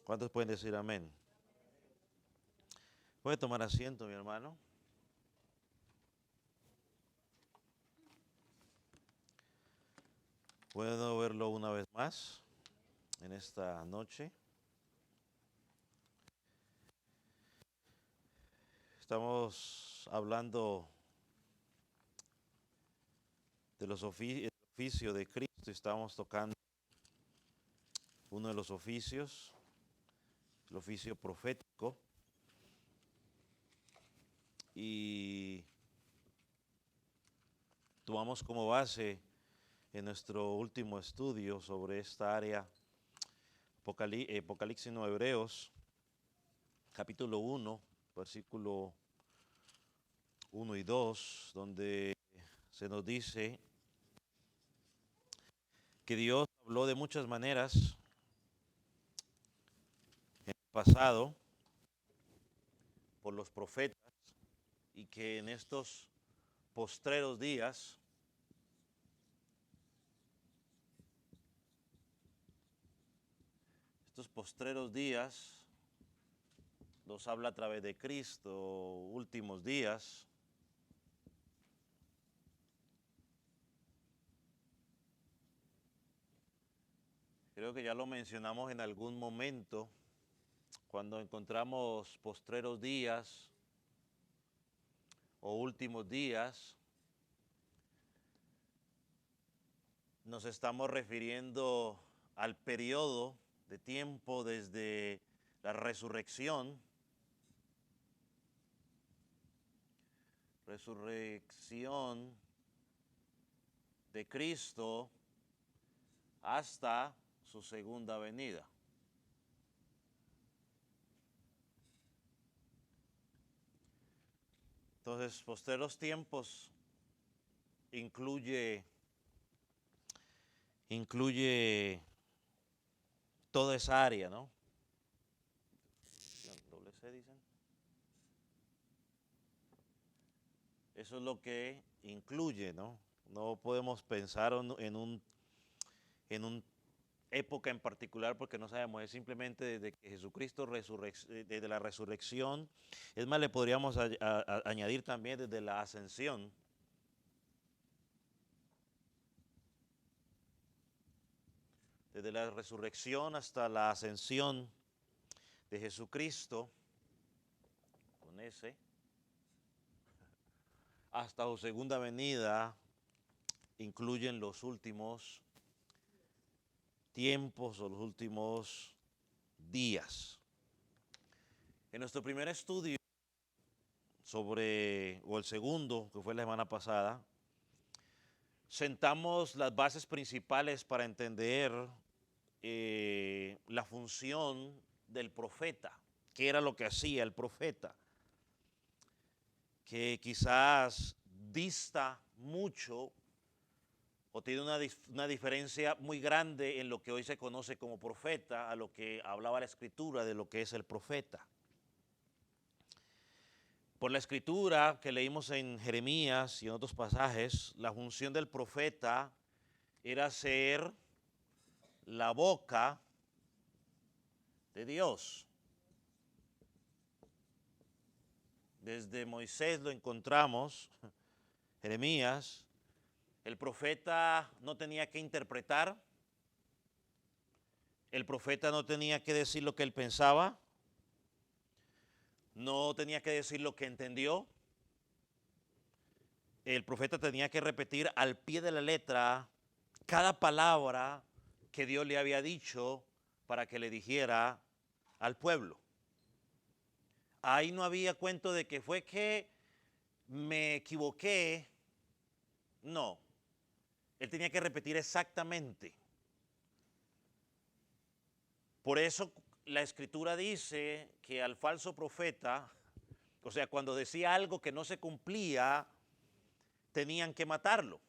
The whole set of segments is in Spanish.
¿Cuántos pueden decir amén? Puede tomar asiento, mi hermano. Puedo verlo una vez más en esta noche. Estamos hablando de los oficios de Cristo. Estamos tocando uno de los oficios, el oficio profético. Y tomamos como base en nuestro último estudio sobre esta área Apocalipsis no Hebreos, capítulo 1, versículo 1 y 2, donde se nos dice que Dios habló de muchas maneras en el pasado por los profetas y que en estos postreros días nos habla a través de Cristo, últimos días. Creo que ya lo mencionamos en algún momento, cuando encontramos postreros días o últimos días, nos estamos refiriendo al periodo de tiempo desde la resurrección de Cristo hasta su segunda venida. Entonces, posteros tiempos incluye toda esa área, ¿no? Doble C dicen. Eso es lo que incluye, ¿no? No podemos pensar en un época en particular porque no sabemos, es simplemente desde que Jesucristo desde la resurrección. Es más, le podríamos añadir también desde la ascensión. Desde la resurrección hasta la ascensión de Jesucristo, con ese, hasta su segunda venida, incluyen los últimos tiempos o los últimos días. En nuestro primer estudio o el segundo, que fue la semana pasada, sentamos las bases principales para entender la función del profeta, qué era lo que hacía el profeta, que quizás dista mucho o tiene una diferencia muy grande en lo que hoy se conoce como profeta a lo que hablaba la Escritura de lo que es el profeta. Por la Escritura que leímos en Jeremías y en otros pasajes, la función del profeta era ser la boca de Dios. Desde Moisés lo encontramos, Jeremías, el profeta no tenía que interpretar, el profeta no tenía que decir lo que él pensaba, no tenía que decir lo que entendió. El profeta tenía que repetir al pie de la letra cada palabra que Dios le había dicho para que le dijera al pueblo. Ahí no había cuento de que fue que me equivoqué. No, él tenía que repetir exactamente. Por eso la Escritura dice que al falso profeta, o sea, cuando decía algo que no se cumplía, tenían que matarlo.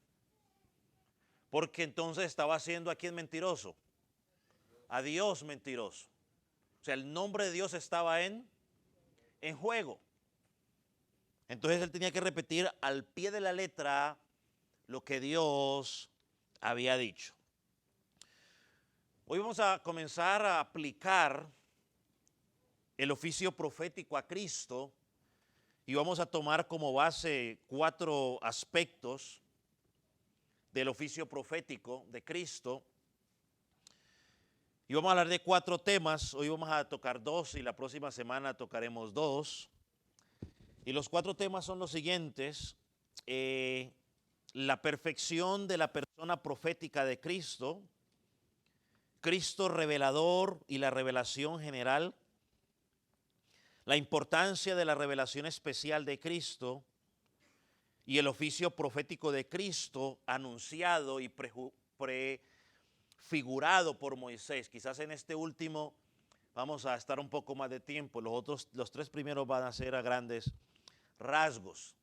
Porque entonces estaba haciendo a quién mentiroso, a Dios mentiroso. O sea, el nombre de Dios estaba en juego. Entonces él tenía que repetir al pie de la letra lo que Dios había dicho. Hoy vamos a comenzar a aplicar el oficio profético a Cristo y vamos a tomar como base 4 aspectos del oficio profético de Cristo. Y vamos a hablar de 4 temas. Hoy vamos a tocar 2 y la próxima semana tocaremos 2. Y los 4 temas son los siguientes. La perfección de la persona profética de Cristo, Cristo revelador y la revelación general, la importancia de la revelación especial de Cristo y el oficio profético de Cristo anunciado y prefigurado por Moisés. Quizás en este último vamos a estar un poco más de tiempo. Los 3 primeros van a ser a grandes rasgos.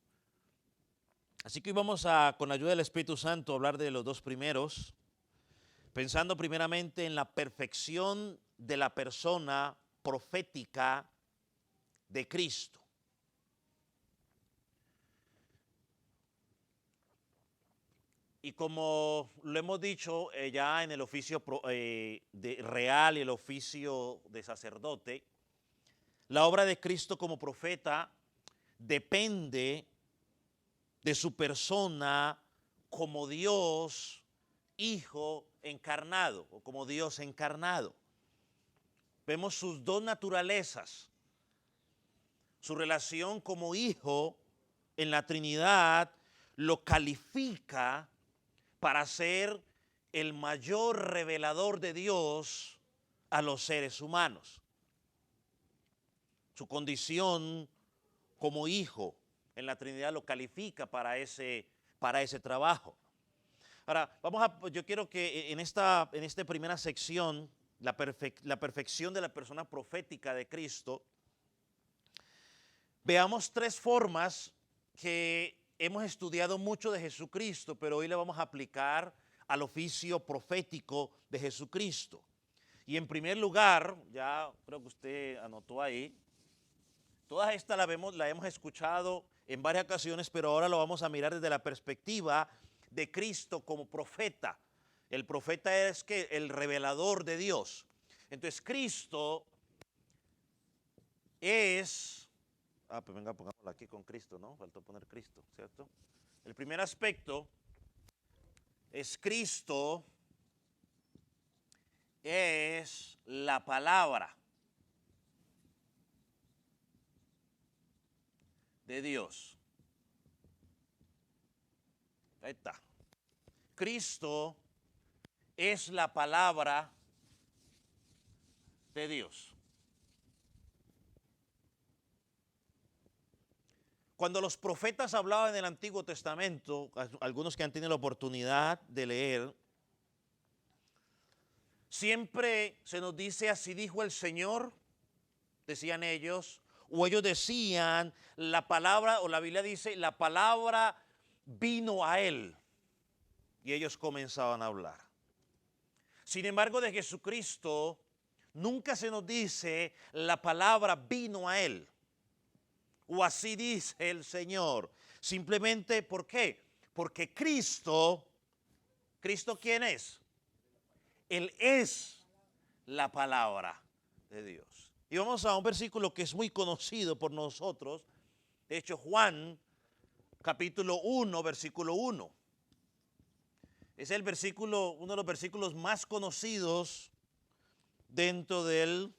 Así que hoy vamos a, con la ayuda del Espíritu Santo, hablar de los 2 primeros, pensando primeramente en la perfección de la persona profética de Cristo. Y como lo hemos dicho ya en el oficio real y el oficio de sacerdote, la obra de Cristo como profeta depende de su persona como Dios Hijo encarnado o como Dios encarnado. Vemos sus 2 naturalezas, su relación como Hijo en la Trinidad lo califica para ser el mayor revelador de Dios a los seres humanos. Su condición como Hijo en la Trinidad lo califica para ese trabajo. Ahora, yo quiero que en esta primera sección, la perfección de la persona profética de Cristo, veamos 3 formas que hemos estudiado mucho de Jesucristo, pero hoy le vamos a aplicar al oficio profético de Jesucristo. Y en primer lugar, ya creo que usted anotó ahí, todas estas la hemos escuchado en varias ocasiones, pero ahora lo vamos a mirar desde la perspectiva de Cristo como profeta. El profeta es que el revelador de Dios. Entonces Cristo es, pues venga, pongámoslo aquí con Cristo, ¿no? Faltó poner Cristo, ¿cierto? El primer aspecto es Cristo es la palabra de Dios. Ahí está. Cristo es la palabra de Dios. Cuando los profetas hablaban en el Antiguo Testamento, algunos que han tenido la oportunidad de leer, siempre se nos dice así dijo el Señor, decían ellos, o ellos decían la palabra, o la Biblia dice, la palabra vino a él. Y ellos comenzaban a hablar. Sin embargo, de Jesucristo nunca se nos dice la palabra vino a él. O así dice el Señor. Simplemente, ¿por qué? Porque Cristo, ¿Cristo quién es? Él es la palabra de Dios. Y vamos a un versículo que es muy conocido por nosotros. De hecho, Juan, capítulo 1, versículo 1. Es el versículo, uno de los versículos más conocidos dentro del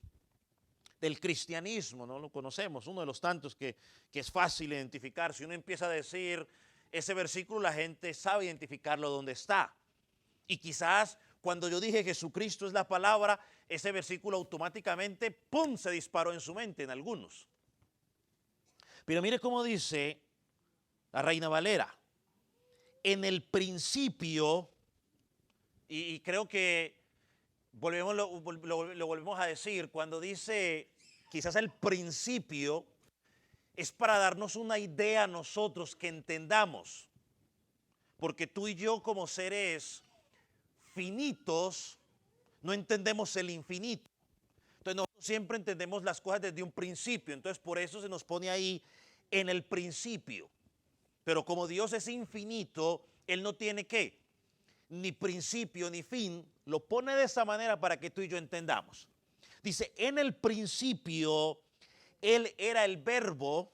cristianismo, ¿no? Lo conocemos, uno de los tantos que es fácil identificar. Si uno empieza a decir ese versículo, la gente sabe identificarlo donde está. Y quizás cuando yo dije Jesucristo es la palabra, ese versículo automáticamente, ¡pum!, se disparó en su mente en algunos. Pero mire cómo dice la Reina Valera. En el principio, y creo que lo volvemos a decir, cuando dice quizás el principio, es para darnos una idea a nosotros que entendamos. Porque tú y yo como seres finitos no entendemos el infinito. Entonces nosotros siempre entendemos las cosas desde un principio. Entonces por eso se nos pone ahí en el principio. Pero como Dios es infinito, Él no tiene ¿qué? Ni principio ni fin. Lo pone de esa manera para que tú y yo entendamos. Dice, en el principio Él era el verbo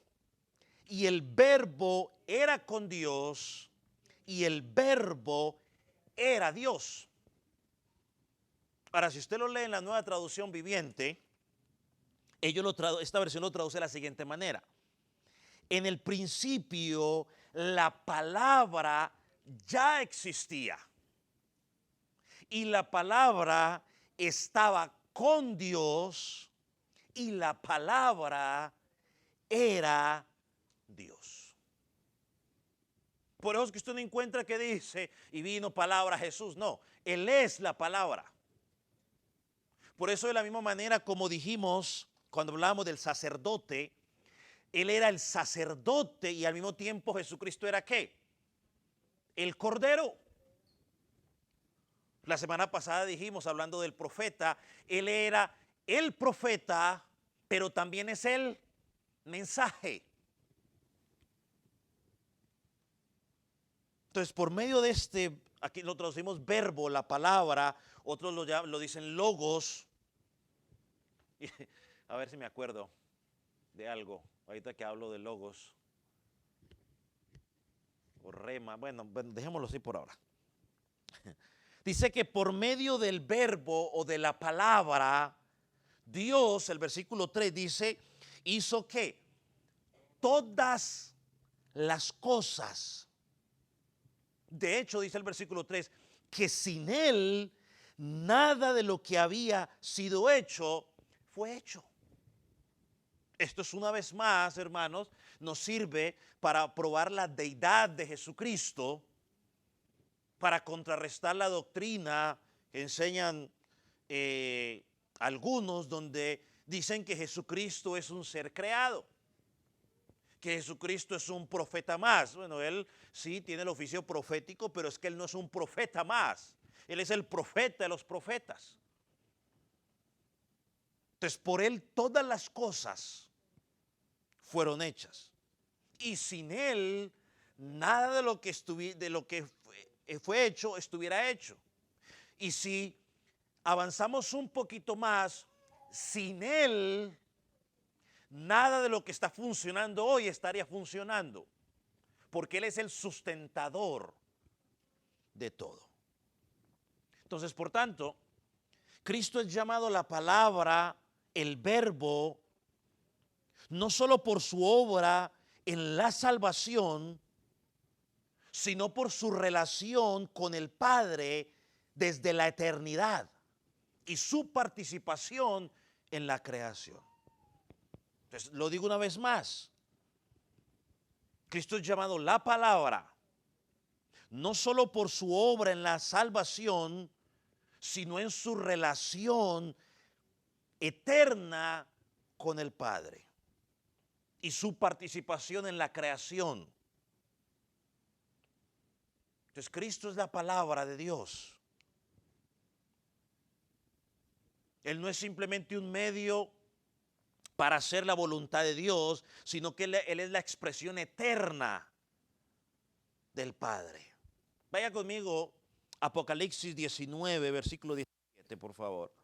y el verbo era con Dios y el verbo era Dios. Ahora, si usted lo lee en la Nueva Traducción Viviente, esta versión lo traduce de la siguiente manera. En el principio la palabra ya existía y la palabra estaba con Dios y la palabra era Dios. Por eso es que usted no encuentra que dice, y vino palabra Jesús. No, Él es la palabra. Por eso de la misma manera como dijimos cuando hablamos del sacerdote, Él era el sacerdote y al mismo tiempo Jesucristo era ¿qué? El Cordero. La semana pasada dijimos, hablando del profeta, Él era el profeta, pero también es el mensaje. Entonces, por medio de aquí lo traducimos verbo, la palabra, otros lo dicen logos. A ver si me acuerdo de algo, ahorita que hablo de logos. O rema, bueno, dejémoslo así por ahora. Dice que por medio del verbo o de la palabra, Dios, el versículo 3 dice, hizo que todas las cosas. De hecho, dice el versículo 3, que sin Él nada de lo que había sido hecho fue hecho. Esto es una vez más, hermanos, nos sirve para probar la deidad de Jesucristo, para contrarrestar la doctrina que enseñan algunos donde dicen que Jesucristo es un ser creado, que Jesucristo es un profeta más. Bueno, Él sí tiene el oficio profético, pero es que Él no es un profeta más. Él es el profeta de los profetas. Entonces, por Él todas las cosas fueron hechas. Y sin Él, nada de lo que fue hecho estuviera hecho. Y si avanzamos un poquito más, sin Él, nada de lo que está funcionando hoy estaría funcionando. Porque Él es el sustentador de todo. Entonces, por tanto, Cristo es llamado la palabra, el verbo, no solo por su obra en la salvación, sino por su relación con el Padre desde la eternidad y su participación en la creación. Entonces, lo digo una vez más, Cristo es llamado la palabra, no solo por su obra en la salvación, sino en su relación eterna con el Padre y su participación en la creación. Entonces, Cristo es la palabra de Dios. Él no es simplemente un medio para hacer la voluntad de Dios, sino que Él es la expresión eterna del Padre. Vaya conmigo, Apocalipsis 19, versículo 17, por favor.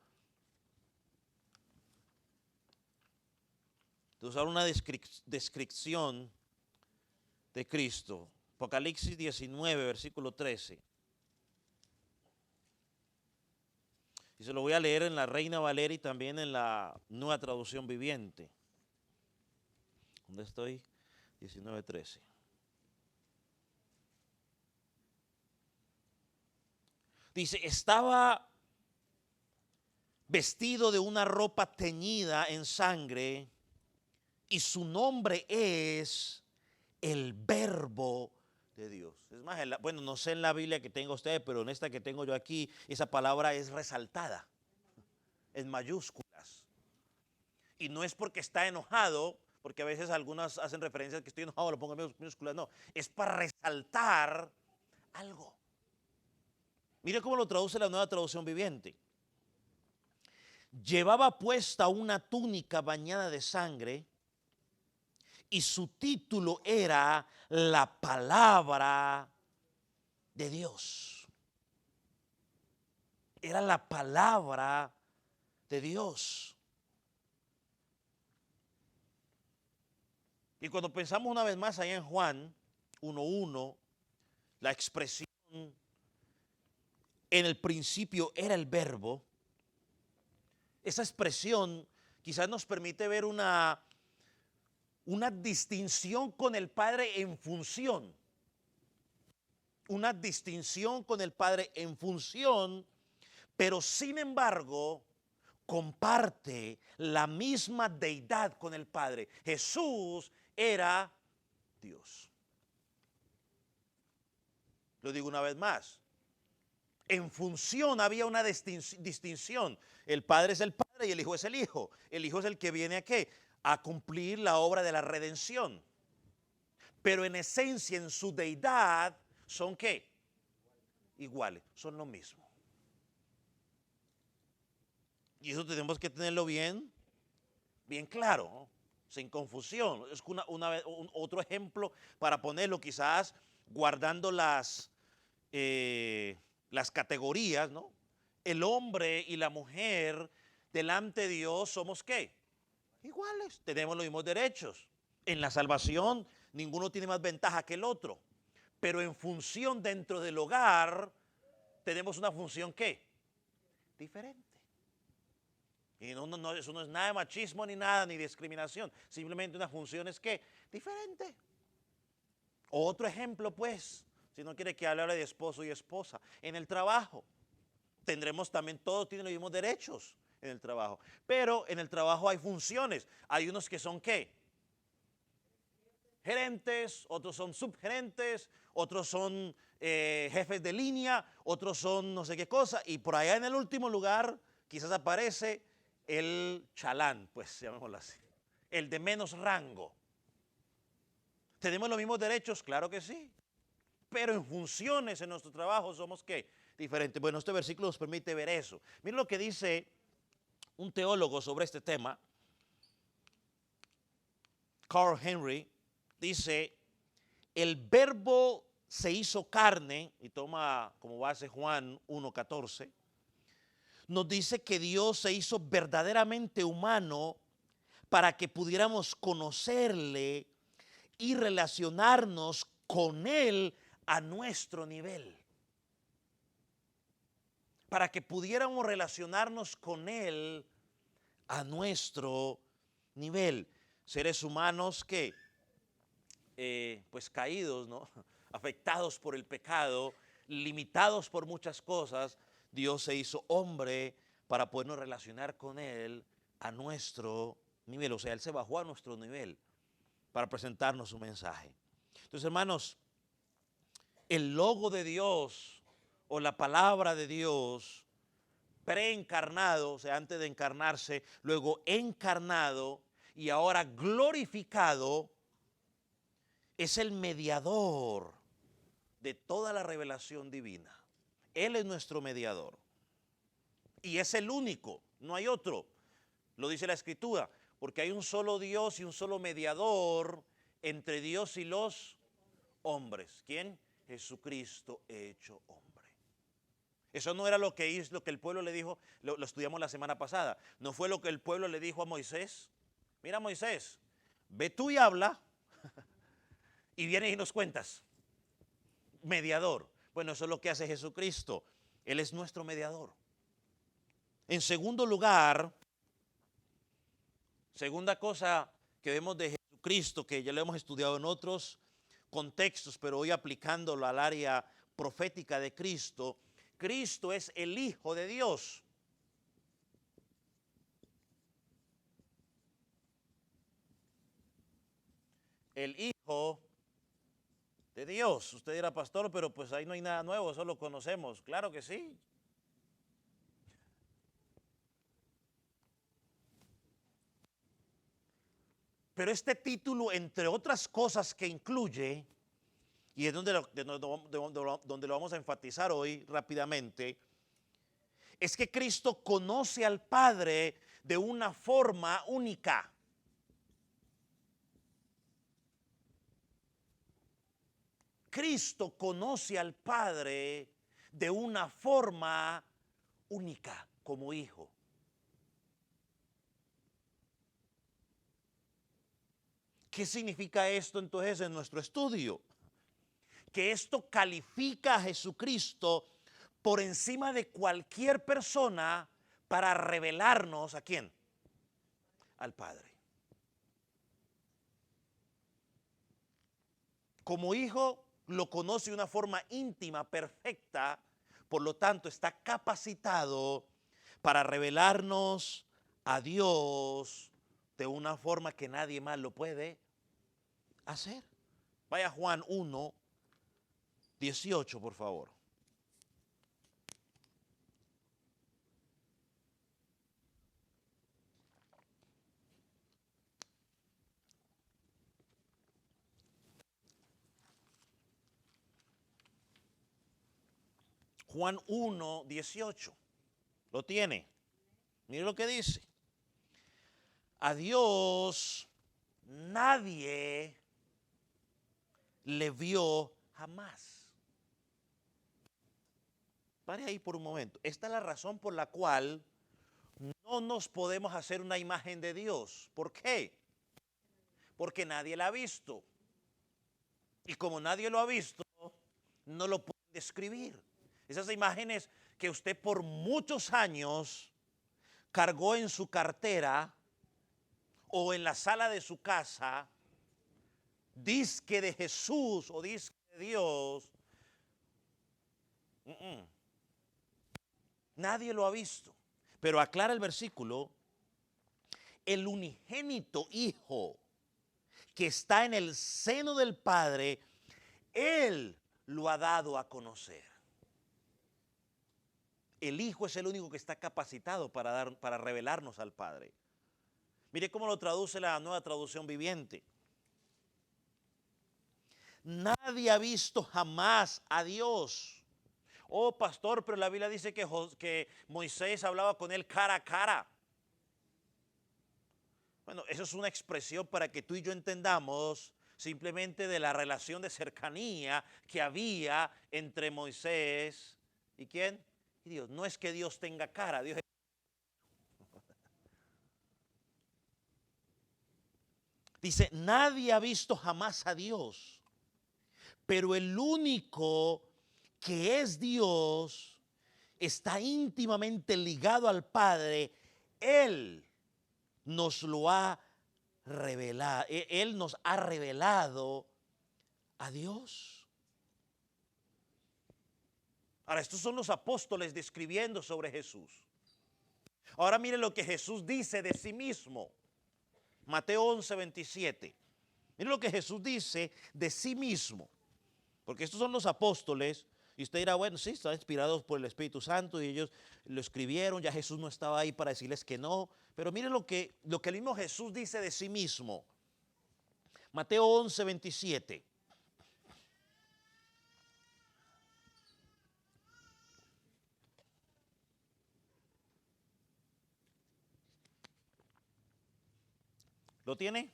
Entonces, ahora una descripción de Cristo. Apocalipsis 19, versículo 13. Y se lo voy a leer en la Reina Valera y también en la Nueva Traducción Viviente. ¿Dónde estoy? 19, 13. Dice, estaba vestido de una ropa teñida en sangre y su nombre es el Verbo de Dios. Es más, bueno, no sé en la Biblia que tenga usted, pero en esta que tengo yo aquí, esa palabra es resaltada en mayúsculas. Y no es porque está enojado, porque a veces algunas hacen referencia a que estoy enojado, lo pongo en mayúsculas, no, es para resaltar algo. Mire cómo lo traduce la Nueva Traducción Viviente. Llevaba puesta una túnica bañada de sangre y su título era La Palabra de Dios. Era la palabra de Dios. Y cuando pensamos una vez más allá en Juan 1:1, la expresión en el principio era el verbo, esa expresión quizás nos permite ver una distinción con el Padre en función. Una distinción con el Padre en función, pero sin embargo comparte la misma deidad con el Padre. Jesús era Dios. Lo digo una vez más. En función había una distinción. El Padre es el Padre y el Hijo es el Hijo. El Hijo es el que viene a qué? A cumplir la obra de la redención. Pero en esencia, en su deidad, ¿son qué? Iguales, son lo mismo. Y eso tenemos que tenerlo bien claro, ¿no? Sin confusión. Es otro ejemplo para ponerlo, quizás guardando las categorías, ¿no? El hombre y la mujer delante de Dios somos ¿qué? Iguales, tenemos los mismos derechos. En la salvación ninguno tiene más ventaja que el otro, pero en función dentro del hogar tenemos una función ¿qué? Diferente. Y eso no es nada de machismo ni nada, ni discriminación. Simplemente una función es ¿qué? Diferente. Otro ejemplo, pues, si no quiere que hable de esposo y esposa, en el trabajo. Tendremos también, todos tienen los mismos derechos en el trabajo. Pero en el trabajo hay funciones. Hay unos que son ¿qué? Gerentes, otros son subgerentes, otros son jefes de línea, otros son no sé qué cosa. Y por allá en el último lugar quizás aparece el chalán, pues llamémoslo así, el de menos rango. ¿Tenemos los mismos derechos? Claro que sí. Pero en funciones en nuestro trabajo somos ¿qué? Diferentes. Bueno, este versículo nos permite ver eso. Miren lo que dice un teólogo sobre este tema. Carl Henry dice, el verbo se hizo carne, y toma como base Juan 1:14, nos dice que Dios se hizo verdaderamente humano para que pudiéramos conocerle y relacionarnos con Él a nuestro nivel. Para que pudiéramos relacionarnos con Él a nuestro nivel. Seres humanos que, pues caídos, ¿no? Afectados por el pecado, limitados por muchas cosas, Dios se hizo hombre para podernos relacionar con Él a nuestro nivel. O sea, Él se bajó a nuestro nivel para presentarnos su mensaje. Entonces, hermanos, el logo de Dios o la palabra de Dios preencarnado, o sea, antes de encarnarse, luego encarnado y ahora glorificado, es el mediador de toda la revelación divina. Él es nuestro mediador. Y es el único, no hay otro. Lo dice la Escritura, porque hay un solo Dios y un solo mediador entre Dios y los hombres. ¿Quién? Jesucristo hecho hombre. Eso no era lo que el pueblo le dijo, lo estudiamos la semana pasada. No fue lo que el pueblo le dijo a Moisés. Mira, Moisés, ve tú y habla y vienes y nos cuentas. Mediador. Bueno, eso es lo que hace Jesucristo. Él es nuestro mediador. En segundo lugar, segunda cosa que vemos de Jesucristo, que ya lo hemos estudiado en otros contextos, pero hoy aplicándolo al área profética de Cristo, Cristo es el Hijo de Dios. El Hijo de Dios. Usted dirá, pastor, pero pues ahí no hay nada nuevo, eso lo conocemos. Claro que sí. Pero este título, entre otras cosas que incluye, y es donde lo vamos a enfatizar hoy rápidamente, es que Cristo conoce al Padre de una forma única. Cristo conoce al Padre de una forma única como hijo. ¿Qué significa esto entonces en nuestro estudio? Que esto califica a Jesucristo por encima de cualquier persona para revelarnos ¿a quién? Al Padre. Como hijo lo conoce de una forma íntima, perfecta, por lo tanto está capacitado para revelarnos a Dios de una forma que nadie más lo puede hacer. Vaya Juan 1, 18, por favor. Juan 1, 18. ¿Lo tiene? Mire lo que dice. A Dios nadie le vio jamás. Pare ahí por un momento. Esta es la razón por la cual no nos podemos hacer una imagen de Dios. ¿Por qué? Porque nadie la ha visto. Y como nadie lo ha visto, no lo puede describir. Esas imágenes que usted por muchos años cargó en su cartera o en la sala de su casa, disque de Jesús o disque de Dios, nadie lo ha visto. Pero aclara el versículo, el unigénito Hijo que está en el seno del Padre, Él lo ha dado a conocer. El Hijo es el único que está capacitado para revelarnos al Padre. Mire cómo lo traduce la Nueva Traducción Viviente. Nadie ha visto jamás a Dios. Oh, pastor, pero la Biblia dice que Moisés hablaba con él cara a cara. Bueno, eso es una expresión para que tú y yo entendamos simplemente de la relación de cercanía que había entre Moisés y ¿quién? Y Dios. No es que Dios tenga cara, Dios es... Dice, nadie ha visto jamás a Dios, pero el único que es Dios está íntimamente ligado al Padre. Él nos lo ha revelado, Él nos ha revelado a Dios. Ahora, estos son los apóstoles describiendo sobre Jesús. Ahora mire lo que Jesús dice de sí mismo. Mateo 11, 27. Mire lo que Jesús dice de sí mismo. Porque estos son los apóstoles. Y usted dirá, bueno, sí, están inspirados por el Espíritu Santo y ellos lo escribieron. Ya Jesús no estaba ahí para decirles que no. Pero mire lo que el mismo Jesús dice de sí mismo. Mateo 11, 27. ¿Lo tiene?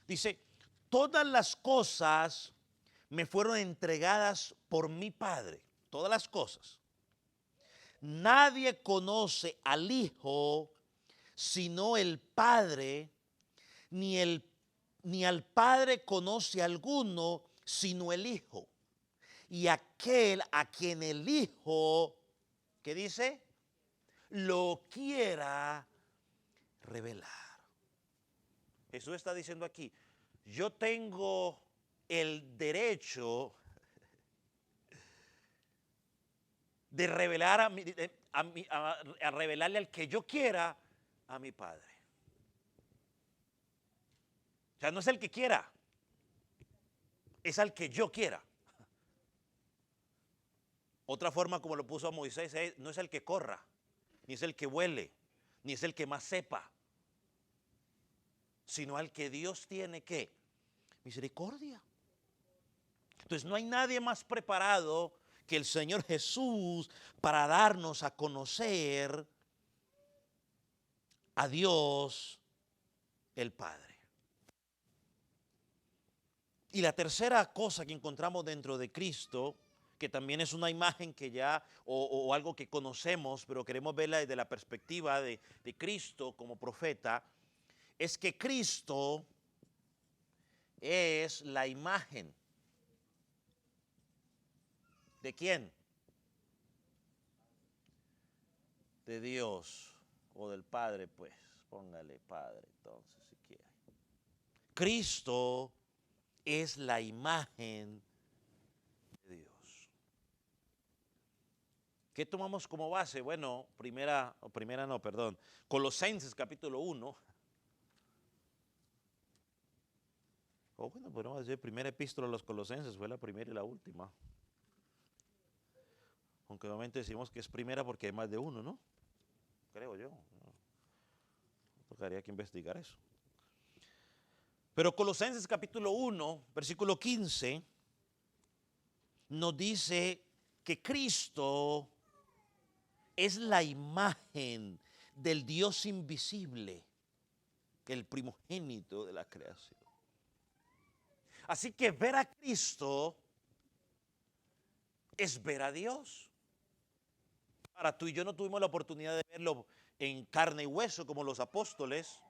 Dice, todas las cosas me fueron entregadas por mi Padre. Todas las cosas. Nadie conoce al Hijo sino el Padre, ni al Padre conoce a alguno sino el Hijo. Y aquel a quien el Hijo, ¿qué dice? Lo quiera revelar. Jesús está diciendo aquí, yo tengo el derecho de revelar a revelarle al que yo quiera a mi Padre. O sea, no es el que quiera, es al que yo quiera. Otra forma como lo puso a Moisés es, no es el que corra, ni es el que vuele, ni es el que más sepa, sino al que Dios tiene que misericordia. Entonces no hay nadie más preparado que el Señor Jesús para darnos a conocer a Dios el Padre. Y la tercera cosa que encontramos dentro de Cristo, que también es una imagen que ya, o algo que conocemos, pero queremos verla desde la perspectiva de Cristo como profeta, es que Cristo es la imagen. ¿De quién? De Dios o del Padre, pues. Póngale Padre, entonces, si quiere. Cristo es la imagen de Dios. ¿Qué tomamos como base? Bueno, Colosenses capítulo 1. O bueno, podemos decir primera epístola a los Colosenses, fue la primera y la última. Aunque normalmente decimos que es primera porque hay más de uno, ¿no? Creo yo. Tocaría que investigar eso. Pero Colosenses capítulo 1, versículo 15, nos dice que Cristo es la imagen del Dios invisible, el primogénito de la creación. Así que ver a Cristo es ver a Dios. Ahora, tú y yo no tuvimos la oportunidad de verlo en carne y hueso como los apóstoles,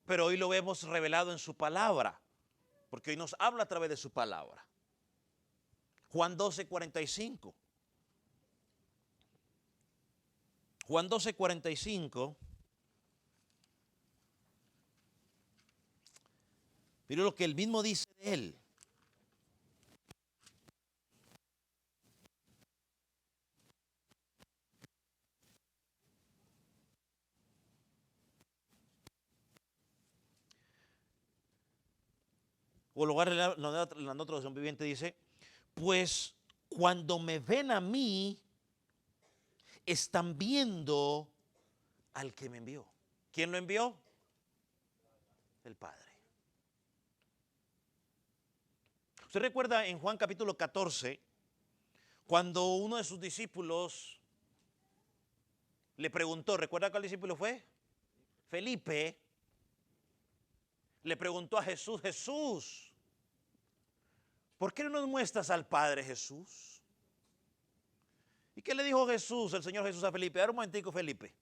pero hoy lo vemos revelado en su palabra, porque hoy nos habla a través de su palabra. Juan 12:45. Juan 12:45. Mira lo que él mismo dice de él. O lugar en la otra traducción viviente dice, pues cuando me ven a mí, están viendo al que me envió. ¿Quién lo envió? El Padre. ¿Usted recuerda en Juan capítulo 14, cuando uno de sus discípulos le preguntó, ¿recuerda cuál discípulo fue? Felipe. Le preguntó a Jesús, Jesús, ¿por qué no nos muestras al Padre, Jesús? ¿Y qué le dijo Jesús, el Señor Jesús a Felipe? A ver un momentico, Felipe.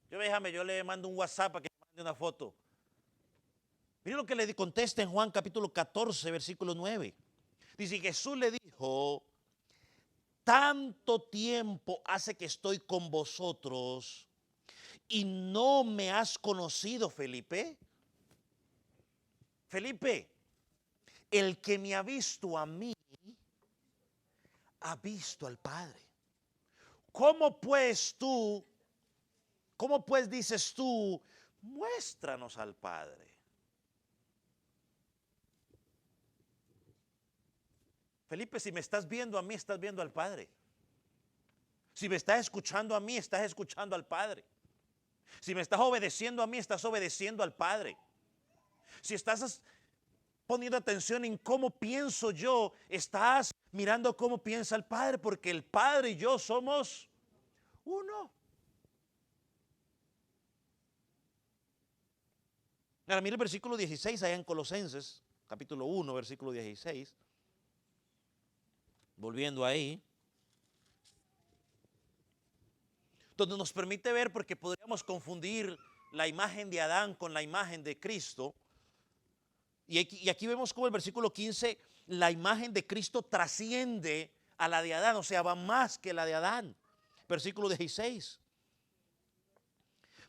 Yo le mando un WhatsApp para que me mande una foto. Mire lo que le contesta en Juan capítulo 14, versículo 9. Dice, Jesús le dijo, tanto tiempo hace que estoy con vosotros y no me has conocido, Felipe. Felipe, el que me ha visto a mí, ha visto al Padre. ¿Cómo pues dices tú, muéstranos al Padre? Felipe, si me estás viendo a mí, estás viendo al Padre. Si me estás escuchando a mí, estás escuchando al Padre. Si me estás obedeciendo a mí, estás obedeciendo al Padre. Si estás poniendo atención en cómo pienso yo, estás mirando cómo piensa el Padre, porque el Padre y yo somos uno. Ahora mira el versículo 16 allá en Colosenses, capítulo 1, versículo 16. Volviendo ahí. Donde nos permite ver, porque podríamos confundir la imagen de Adán con la imagen de Cristo. Y aquí vemos cómo el versículo 15, la imagen de Cristo trasciende a la de Adán, o sea, va más que la de Adán. Versículo 16.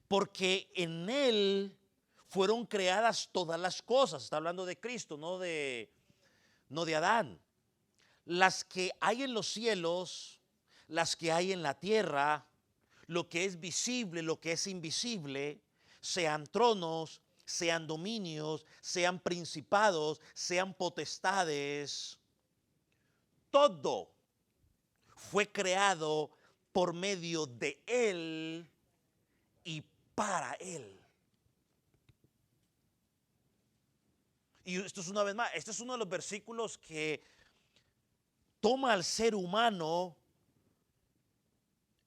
Porque en él fueron creadas todas las cosas. Está hablando de Cristo, no de Adán. Las que hay en los cielos, las que hay en la tierra, lo que es visible, lo que es invisible, sean tronos, sean dominios, sean principados, sean potestades. Todo fue creado por medio de Él y para Él. Y esto es una vez más, este es uno de los versículos que toma al ser humano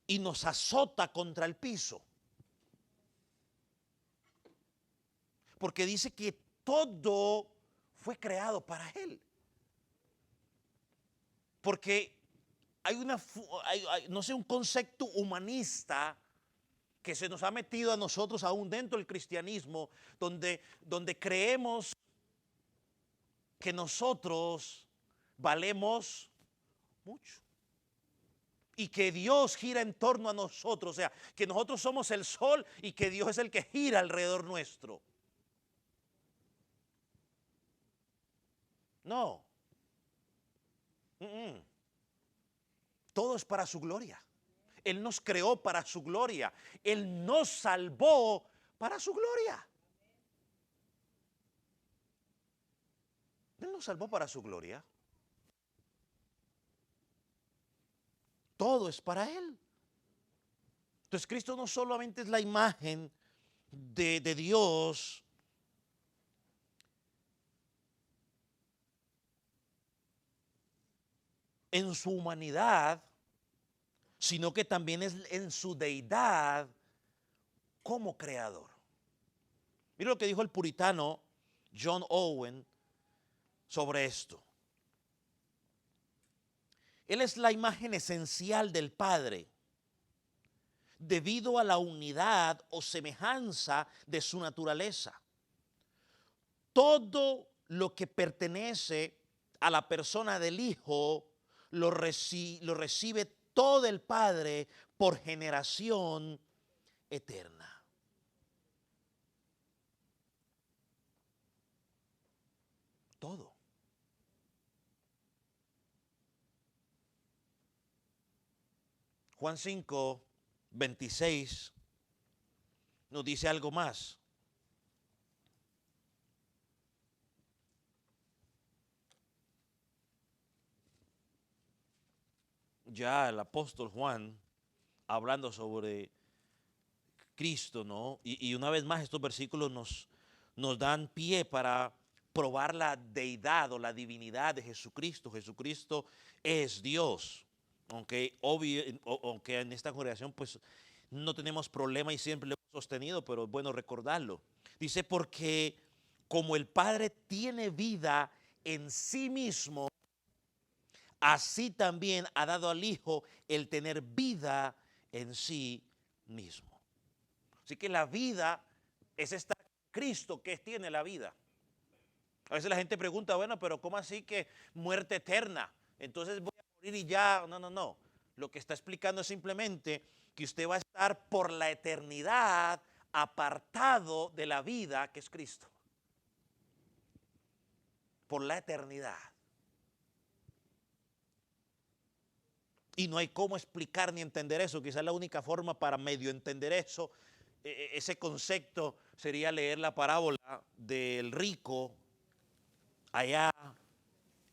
y nos azota contra el piso. Porque dice que todo fue creado para Él. Porque hay no sé, un concepto humanista que se nos ha metido a nosotros aún dentro del cristianismo, donde creemos que nosotros valemos mucho y que Dios gira en torno a nosotros, o sea, que nosotros somos el sol y que Dios es el que gira alrededor nuestro. No. Todo es para su gloria. Él nos creó para su gloria. Él nos salvó para su gloria. Él nos salvó para su gloria. Todo es para Él. Entonces Cristo no solamente es la imagen de Dios, en su humanidad, sino que también es en su deidad como creador. Mira lo que dijo el puritano John Owen sobre esto. Él es la imagen esencial del Padre, debido a la unidad o semejanza de su naturaleza. Todo lo que pertenece a la persona del Hijo lo recibe todo el Padre por generación eterna. Todo. Juan 5, 26 nos dice algo más. Ya el apóstol Juan, hablando sobre Cristo, ¿no? Y una vez más estos versículos nos dan pie para probar la deidad o la divinidad de Jesucristo. Jesucristo es Dios. Aunque aunque en esta congregación pues no tenemos problema y siempre lo hemos sostenido, pero es bueno recordarlo. Dice, porque como el Padre tiene vida en sí mismo, así también ha dado al Hijo el tener vida en sí mismo. Así que la vida es estar en Cristo, que tiene la vida. A veces la gente pregunta, bueno, pero ¿cómo así que muerte eterna? Entonces voy a morir y ya. No, no, no. Lo que está explicando es simplemente que usted va a estar por la eternidad apartado de la vida que es Cristo. Por la eternidad. Y no hay cómo explicar ni entender eso. Quizás la única forma para medio entender eso, ese concepto, sería leer la parábola del rico allá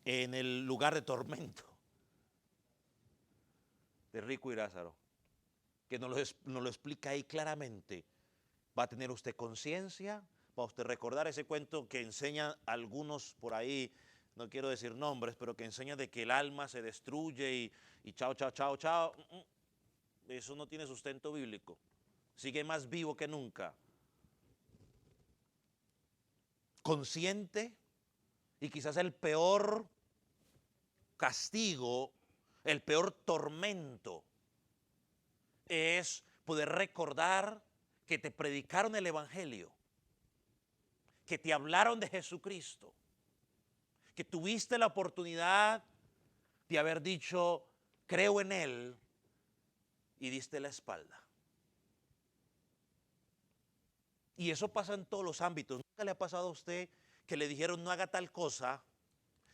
en el lugar de tormento, de rico y Lázaro, que nos lo explica ahí claramente. Va a tener usted conciencia, va a usted recordar ese cuento que enseña algunos por ahí, no quiero decir nombres, pero que enseña de que el alma se destruye y chao, chao, chao, chao. Eso no tiene sustento bíblico. Sigue más vivo que nunca. Consciente, y quizás el peor castigo, el peor tormento, es poder recordar que te predicaron el Evangelio, que te hablaron de Jesucristo, que tuviste la oportunidad de haber dicho, creo en Él, y diste la espalda. Y eso pasa en todos los ámbitos. ¿Nunca le ha pasado a usted que le dijeron no haga tal cosa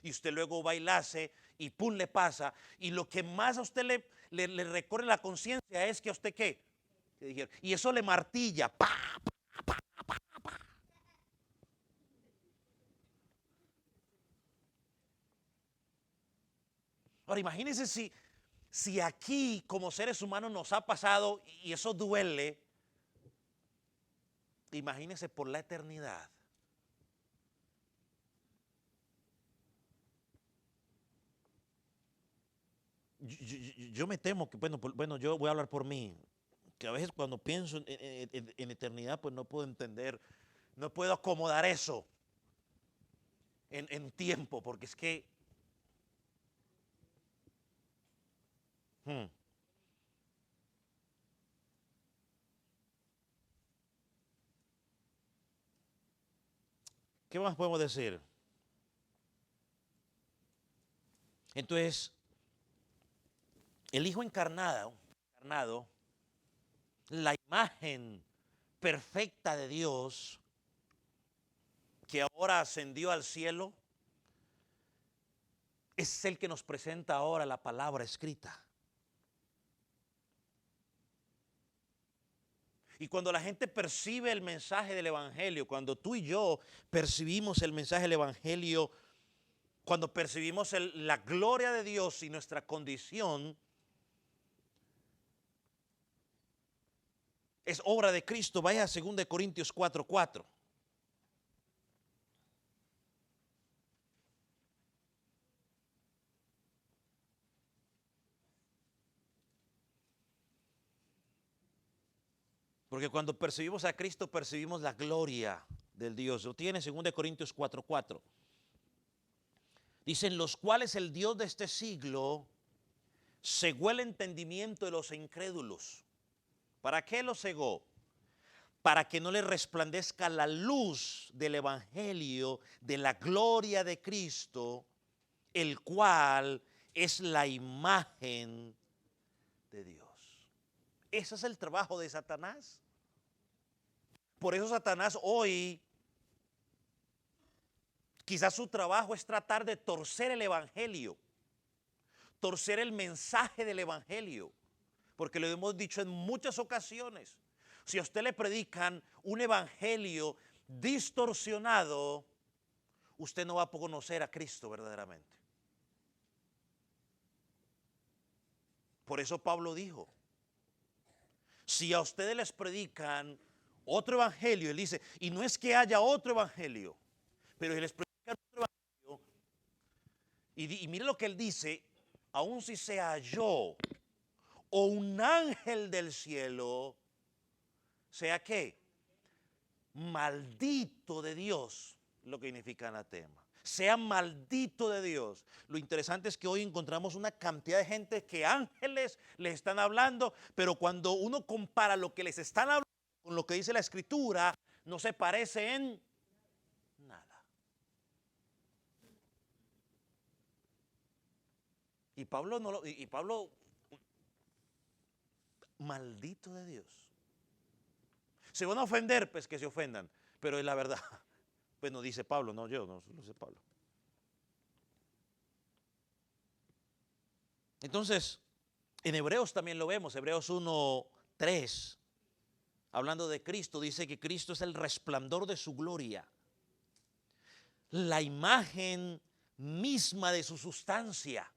y usted luego va y la hace y pum, le pasa? Y lo que más a usted le recorre la conciencia es que a usted ¿qué? Le dijeron, y eso le martilla. ¡Pa! Ahora imagínense si aquí como seres humanos nos ha pasado y eso duele, imagínense por la eternidad. Yo me temo que, bueno, yo voy a hablar por mí, que a veces cuando pienso en eternidad, pues no puedo entender, no puedo acomodar eso en tiempo, porque es que ¿Qué más podemos decir? Entonces, el Hijo encarnado, la imagen perfecta de Dios, que ahora ascendió al cielo, es el que nos presenta ahora la palabra escrita. Y cuando la gente percibe el mensaje del Evangelio, cuando tú y yo percibimos el mensaje del Evangelio, cuando percibimos la gloria de Dios y nuestra condición, es obra de Cristo. Vaya a 2 Corintios 4:4. Porque cuando percibimos a Cristo, percibimos la gloria del Dios. Lo tiene 2 Corintios 4:4. Dicen, los cuales el Dios de este siglo cegó el entendimiento de los incrédulos. ¿Para qué lo cegó? Para que no le resplandezca la luz del Evangelio, de la gloria de Cristo, el cual es la imagen de Dios. Ese es el trabajo de Satanás. Por eso Satanás hoy, quizás su trabajo es tratar de torcer el Evangelio, torcer el mensaje del Evangelio, porque lo hemos dicho en muchas ocasiones. Si a usted le predican un evangelio distorsionado, usted no va a conocer a Cristo verdaderamente. Por eso Pablo dijo, si a ustedes les predican otro evangelio, él dice, y no es que haya otro evangelio, pero si les predican otro evangelio, y mire lo que él dice, aun si sea yo o un ángel del cielo, sea que maldito de Dios, lo que significa anatema. Sea maldito de Dios. Lo interesante es que hoy encontramos una cantidad de gente que ángeles les están hablando, pero cuando uno compara lo que les están hablando con lo que dice la Escritura, no se parece en nada. Y Pablo no lo, y Pablo, maldito de Dios. Se van a ofender, pues que se ofendan, pero es la verdad. Pues no dice Pablo, no yo, no dice Pablo. Entonces, en Hebreos también lo vemos, Hebreos 1:3, hablando de Cristo, dice que Cristo es el resplandor de su gloria, la imagen misma de su sustancia,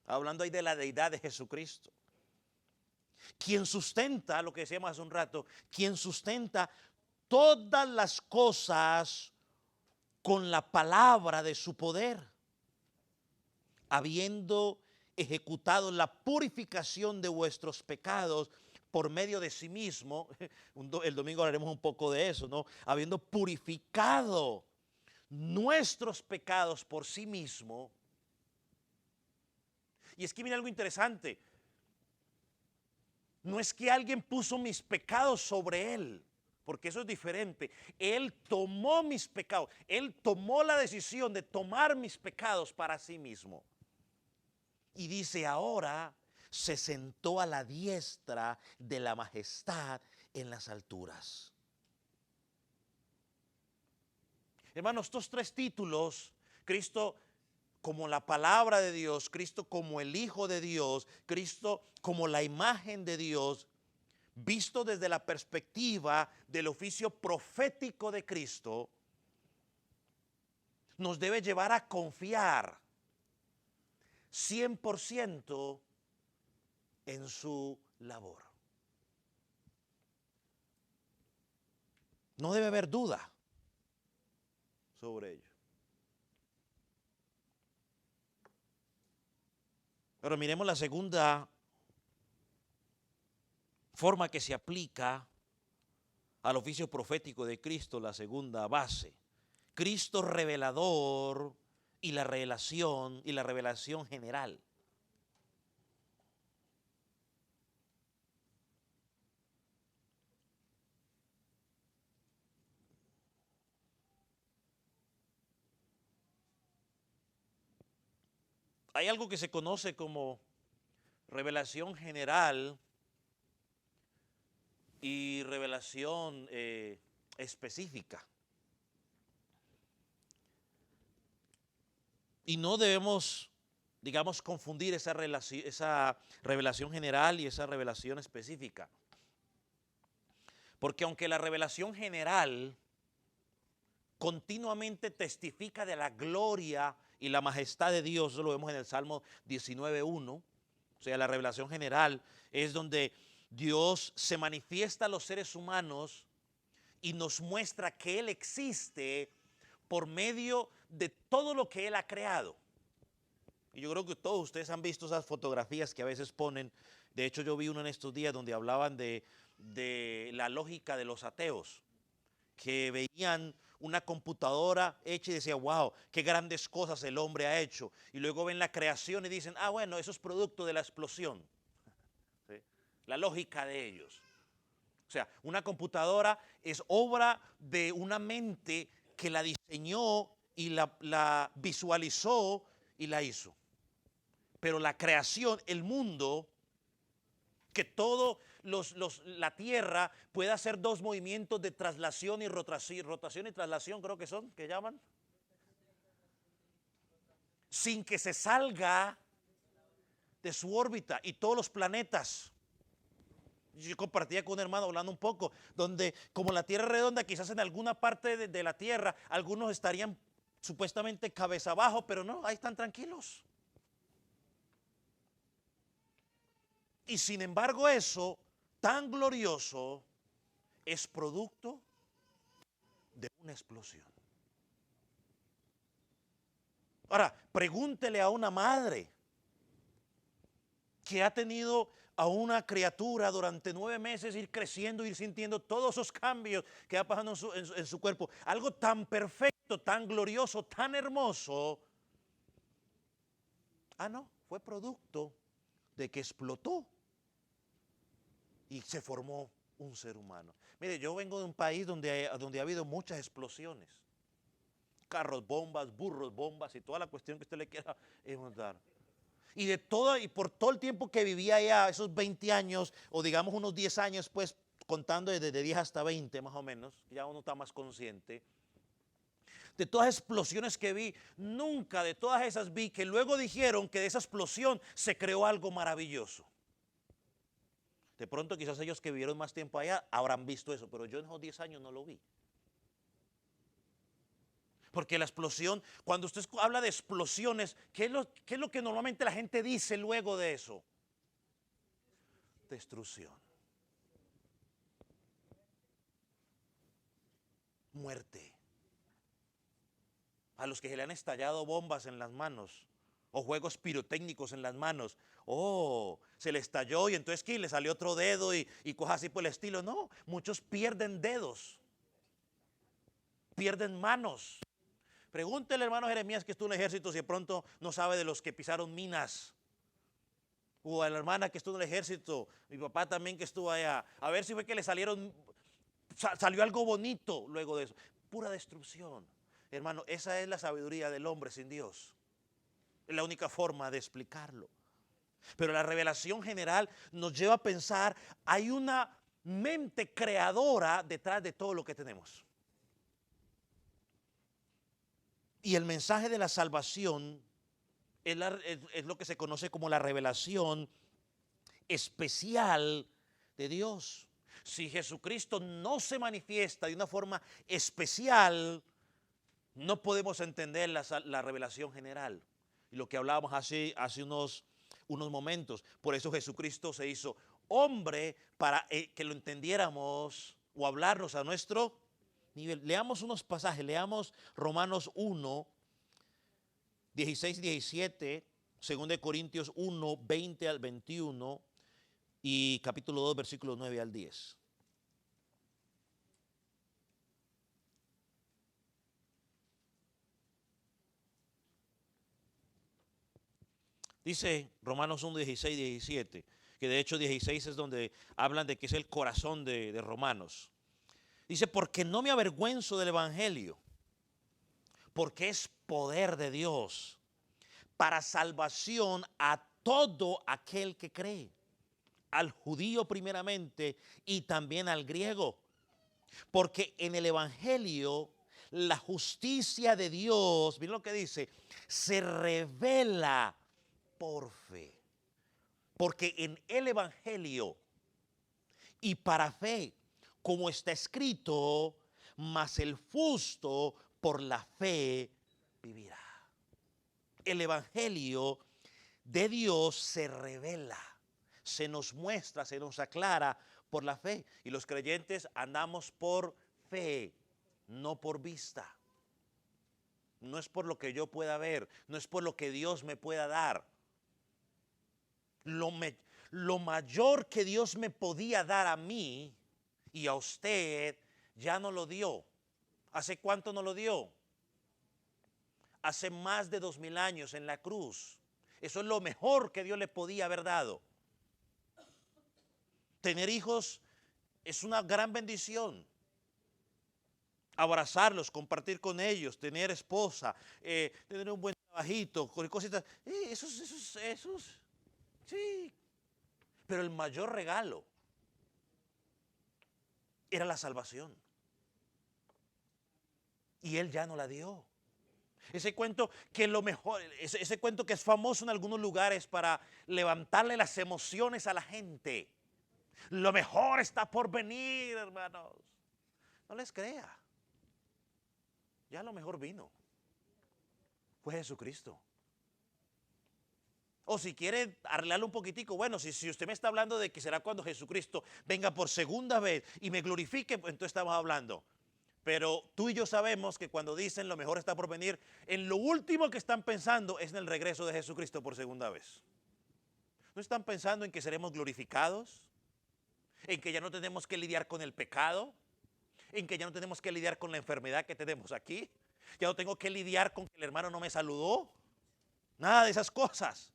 hablando ahí de la deidad de Jesucristo. Quien sustenta, lo que decíamos hace un rato, quien sustenta todas las cosas con la palabra de su poder, habiendo ejecutado la purificación de vuestros pecados por medio de sí mismo. El domingo hablaremos un poco de eso, ¿no? Habiendo purificado nuestros pecados por sí mismo. Y es que mira algo interesante. No es que alguien puso mis pecados sobre él, porque eso es diferente. Él tomó mis pecados. Él tomó la decisión de tomar mis pecados para sí mismo. Y dice, ahora se sentó a la diestra de la majestad en las alturas. Hermanos, estos tres títulos, Cristo como la palabra de Dios, Cristo como el Hijo de Dios, Cristo como la imagen de Dios, visto desde la perspectiva del oficio profético de Cristo, nos debe llevar a confiar 100% en su labor. No debe haber duda sobre ello. Pero miremos la segunda forma que se aplica al oficio profético de Cristo, la segunda base. Cristo revelador y la revelación general. Hay algo que se conoce como revelación general y revelación específica. Y no debemos, digamos, confundir esa revelación general y esa revelación específica. Porque aunque la revelación general continuamente testifica de la gloria y la majestad de Dios, eso lo vemos en el Salmo 19:1, o sea, la revelación general es donde Dios se manifiesta a los seres humanos y nos muestra que Él existe por medio de todo lo que Él ha creado. Y yo creo que todos ustedes han visto esas fotografías que a veces ponen. De hecho, yo vi uno en estos días donde hablaban de la lógica de los ateos, que veían una computadora hecha y decían, wow, qué grandes cosas el hombre ha hecho. Y luego ven la creación y dicen, ah, bueno, eso es producto de la explosión. ¿Sí? La lógica de ellos. O sea, una computadora es obra de una mente que la diseñó y la visualizó y la hizo. Pero la creación, el mundo, que todo la Tierra puede hacer dos movimientos de traslación y rotación y traslación, creo que son, que llaman, sin que se salga de su órbita, y todos los planetas. Yo compartía con un hermano hablando un poco, donde como la Tierra es redonda, quizás en alguna parte de la Tierra algunos estarían supuestamente cabeza abajo, pero no, ahí están tranquilos. Y sin embargo eso tan glorioso es producto de una explosión. Ahora, pregúntele a una madre que ha tenido a una criatura durante 9 meses ir creciendo, ir sintiendo todos esos cambios que va pasando en su cuerpo. Algo tan perfecto, tan glorioso, tan hermoso. Ah, no, fue producto de que explotó y se formó un ser humano. Mire, yo vengo de un país donde ha habido muchas explosiones. Carros bombas, burros bombas y toda la cuestión que usted le quiera montar. Y por todo el tiempo que vivía allá, esos 20 años, o digamos unos 10 años, pues contando desde 10 hasta 20 más o menos, ya uno está más consciente. De todas las explosiones que vi, nunca de todas esas vi que luego dijeron que de esa explosión se creó algo maravilloso. De pronto quizás ellos que vivieron más tiempo allá habrán visto eso, pero yo en esos 10 años no lo vi. Porque la explosión, cuando usted habla de explosiones, ¿qué es lo que normalmente la gente dice luego de eso? Destrucción. Muerte. A los que se le han estallado bombas en las manos o juegos pirotécnicos en las manos. Oh, se le estalló y entonces ¿qué? Le salió otro dedo y cosas así por el estilo. No, muchos pierden dedos, pierden manos. Pregúntele, hermano Jeremías, que estuvo en el ejército, si de pronto no sabe de los que pisaron minas. O a la hermana que estuvo en el ejército, mi papá también que estuvo allá. A ver si fue que le salió algo bonito luego de eso. Pura destrucción. Hermano, esa es la sabiduría del hombre sin Dios. Es la única forma de explicarlo. Pero la revelación general nos lleva a pensar, hay una mente creadora detrás de todo lo que tenemos. Y el mensaje de la salvación es lo que se conoce como la revelación especial de Dios. Si Jesucristo no se manifiesta de una forma especial, no podemos entender la revelación general. Y lo que hablábamos hace unos momentos. Por eso Jesucristo se hizo hombre para que lo entendiéramos o hablarnos a nuestro nivel. Leamos unos pasajes, leamos Romanos 1, 16, 17, 2 Corintios 1, 20 al 21 y capítulo 2, versículos 9 al 10. Dice Romanos 1, 16, 17, que de hecho 16 es donde hablan de que es el corazón de Romanos. Dice, porque no me avergüenzo del evangelio, porque es poder de Dios para salvación a todo aquel que cree, al judío primeramente y también al griego. Porque en el Evangelio la justicia de Dios, miren lo que dice, se revela por fe. Porque en el Evangelio y para fe, como está escrito, mas el justo por la fe vivirá. El Evangelio de Dios se revela, se nos muestra, se nos aclara por la fe. Y los creyentes andamos por fe, no por vista. No es por lo que yo pueda ver, no es por lo que Dios me pueda dar. Lo mayor que Dios me podía dar a mí y a usted, ya no lo dio. ¿Hace cuánto no lo dio? Hace más de 2000 años en la cruz. Eso es lo mejor que Dios le podía haber dado. Tener hijos es una gran bendición. Abrazarlos, compartir con ellos, tener esposa, tener un buen trabajito, cositas. Esos, sí. Pero el mayor regalo era la salvación. Y Él ya no la dio. Ese cuento que lo mejor, ese cuento que es famoso en algunos lugares para levantarle las emociones a la gente. Lo mejor está por venir, hermanos. No les crea. Ya lo mejor vino. Fue Jesucristo. O si quiere arreglarlo un poquitico, bueno, si usted me está hablando de que será cuando Jesucristo venga por segunda vez y me glorifique, pues entonces estamos hablando. Pero tú y yo sabemos que cuando dicen lo mejor está por venir, en lo último que están pensando es en el regreso de Jesucristo por segunda vez. No están pensando en que seremos glorificados, en que ya no tenemos que lidiar con el pecado, en que ya no tenemos que lidiar con la enfermedad que tenemos aquí, ya no tengo que lidiar con que el hermano no me saludó, nada de esas cosas.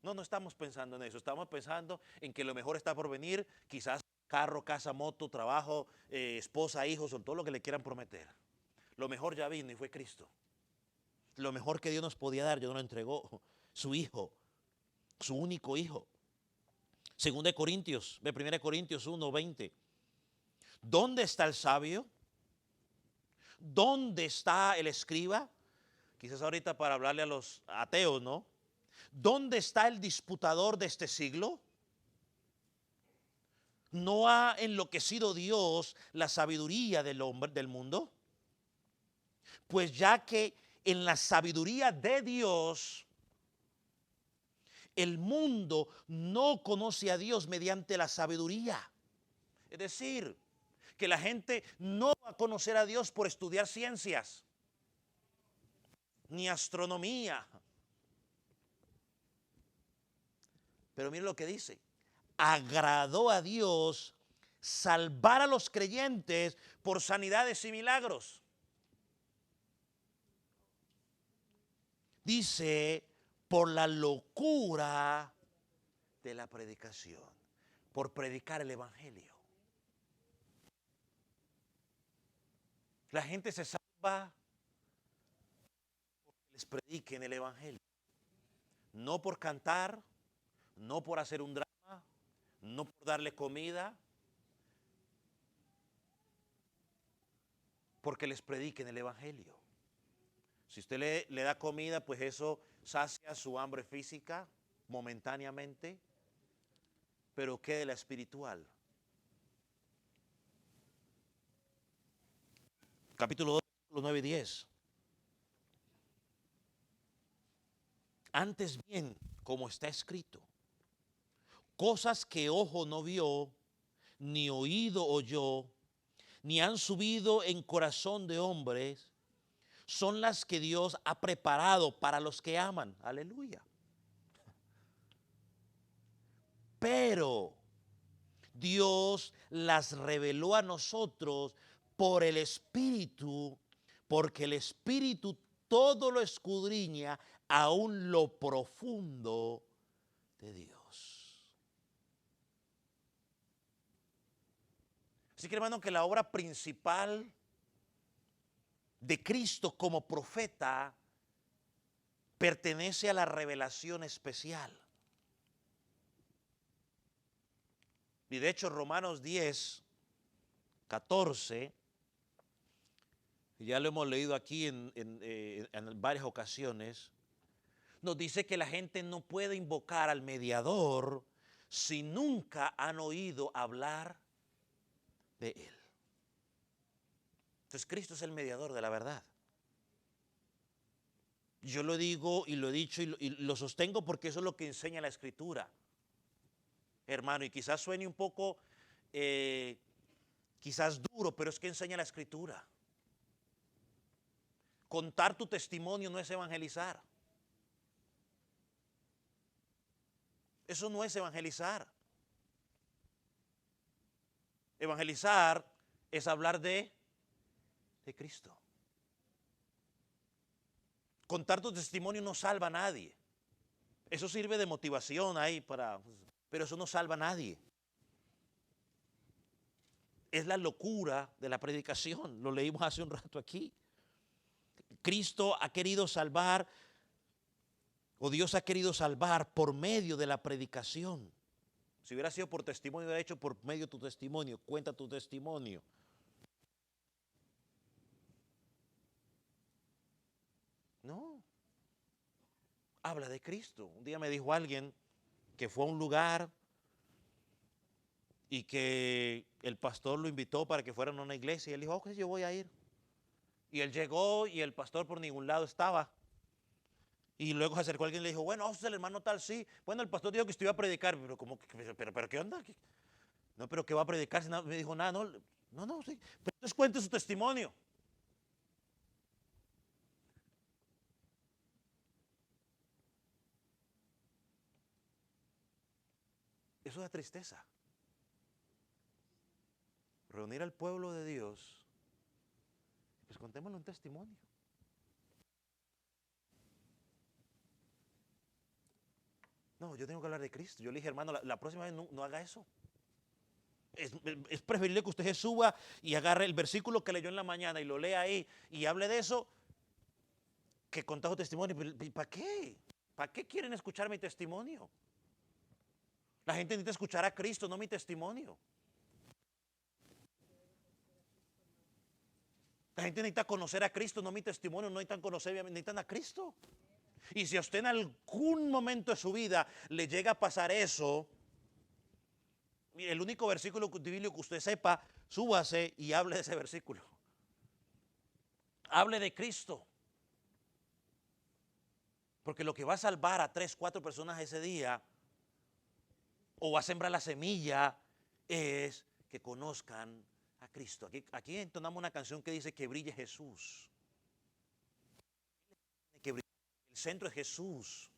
No estamos pensando en eso, estamos pensando en que lo mejor está por venir, quizás carro, casa, moto, trabajo, esposa, hijos, o todo lo que le quieran prometer. Lo mejor ya vino y fue Cristo. Lo mejor que Dios nos podía dar, Dios nos lo entregó, su hijo, su único hijo. Según de Corintios, de 1 Corintios 1:20. ¿Dónde está el sabio? ¿Dónde está el escriba? Quizás ahorita para hablarle a los ateos, ¿no? ¿Dónde está el disputador de este siglo? ¿No ha enloquecido Dios la sabiduría del hombre, del mundo? Pues ya que en la sabiduría de Dios, el mundo no conoce a Dios mediante la sabiduría. Es decir, que la gente no va a conocer a Dios por estudiar ciencias, ni astronomía. Pero mire lo que dice. Agradó a Dios salvar a los creyentes por sanidades y milagros. Dice, por la locura de la predicación, por predicar el evangelio. La gente se salva porque les prediquen el evangelio. No por cantar, no por hacer un drama, no por darle comida, porque les prediquen el evangelio. Si usted le da comida, pues eso sacia su hambre física momentáneamente, pero ¿qué de la espiritual? Capítulo 2, versículos 9 y 10. Antes bien, como está escrito, cosas que ojo no vio, ni oído oyó, ni han subido en corazón de hombres, son las que Dios ha preparado para los que aman. Aleluya. Pero Dios las reveló a nosotros por el Espíritu, porque el Espíritu todo lo escudriña, aún lo profundo de Dios. Así que, hermano, que la obra principal de Cristo como profeta pertenece a la revelación especial. Y de hecho Romanos 10, 14, ya lo hemos leído aquí en varias ocasiones, nos dice que la gente no puede invocar al mediador si nunca han oído hablar de él. Entonces Cristo es el mediador de la verdad. Yo lo digo y lo he dicho y lo sostengo porque eso es lo que enseña la Escritura, hermano, y quizás suene un poco, quizás duro, pero es que enseña la Escritura. Contar tu testimonio no es evangelizar. Eso no es evangelizar. Evangelizar es hablar de Cristo. Contar tu testimonio no salva a nadie. Eso sirve de motivación ahí pero eso no salva a nadie. Es la locura de la predicación. Lo leímos hace un rato aquí. Cristo ha querido salvar, o Dios ha querido salvar por medio de la predicación. Si hubiera sido por testimonio, hubiera hecho por medio de tu testimonio. Cuenta tu testimonio. No. Habla de Cristo. Un día me dijo alguien que fue a un lugar y que el pastor lo invitó para que fueran a una iglesia. Y él dijo, ok, yo voy a ir. Y él llegó y el pastor por ningún lado estaba. Y luego se acercó a alguien y le dijo, bueno, usted el hermano tal, sí. Bueno, el pastor dijo que usted iba a predicar. Pero, ¿cómo? Pero ¿qué onda? No, pero ¿qué va a predicar? Si no, me dijo, nada, no, sí. Pero entonces cuente su testimonio. Eso da tristeza. Reunir al pueblo de Dios, pues contémosle un testimonio. No, yo tengo que hablar de Cristo. Yo le dije, hermano, la próxima vez no haga eso. Es preferible que usted se suba y agarre el versículo que leyó en la mañana y lo lea ahí y hable de eso, que contar su testimonio. ¿Para qué? ¿Para qué quieren escuchar mi testimonio? La gente necesita escuchar a Cristo, no mi testimonio. La gente necesita conocer a Cristo, no mi testimonio. No necesitan conocer, necesitan a Cristo. Y si a usted en algún momento de su vida le llega a pasar eso, el único versículo bíblico que usted sepa, súbase y hable de ese versículo. Hable de Cristo. Porque lo que va a salvar a 3, 4 personas ese día, o va a sembrar la semilla, es que conozcan a Cristo. Aquí entonamos una canción que dice que brille Jesús. El centro es Jesús,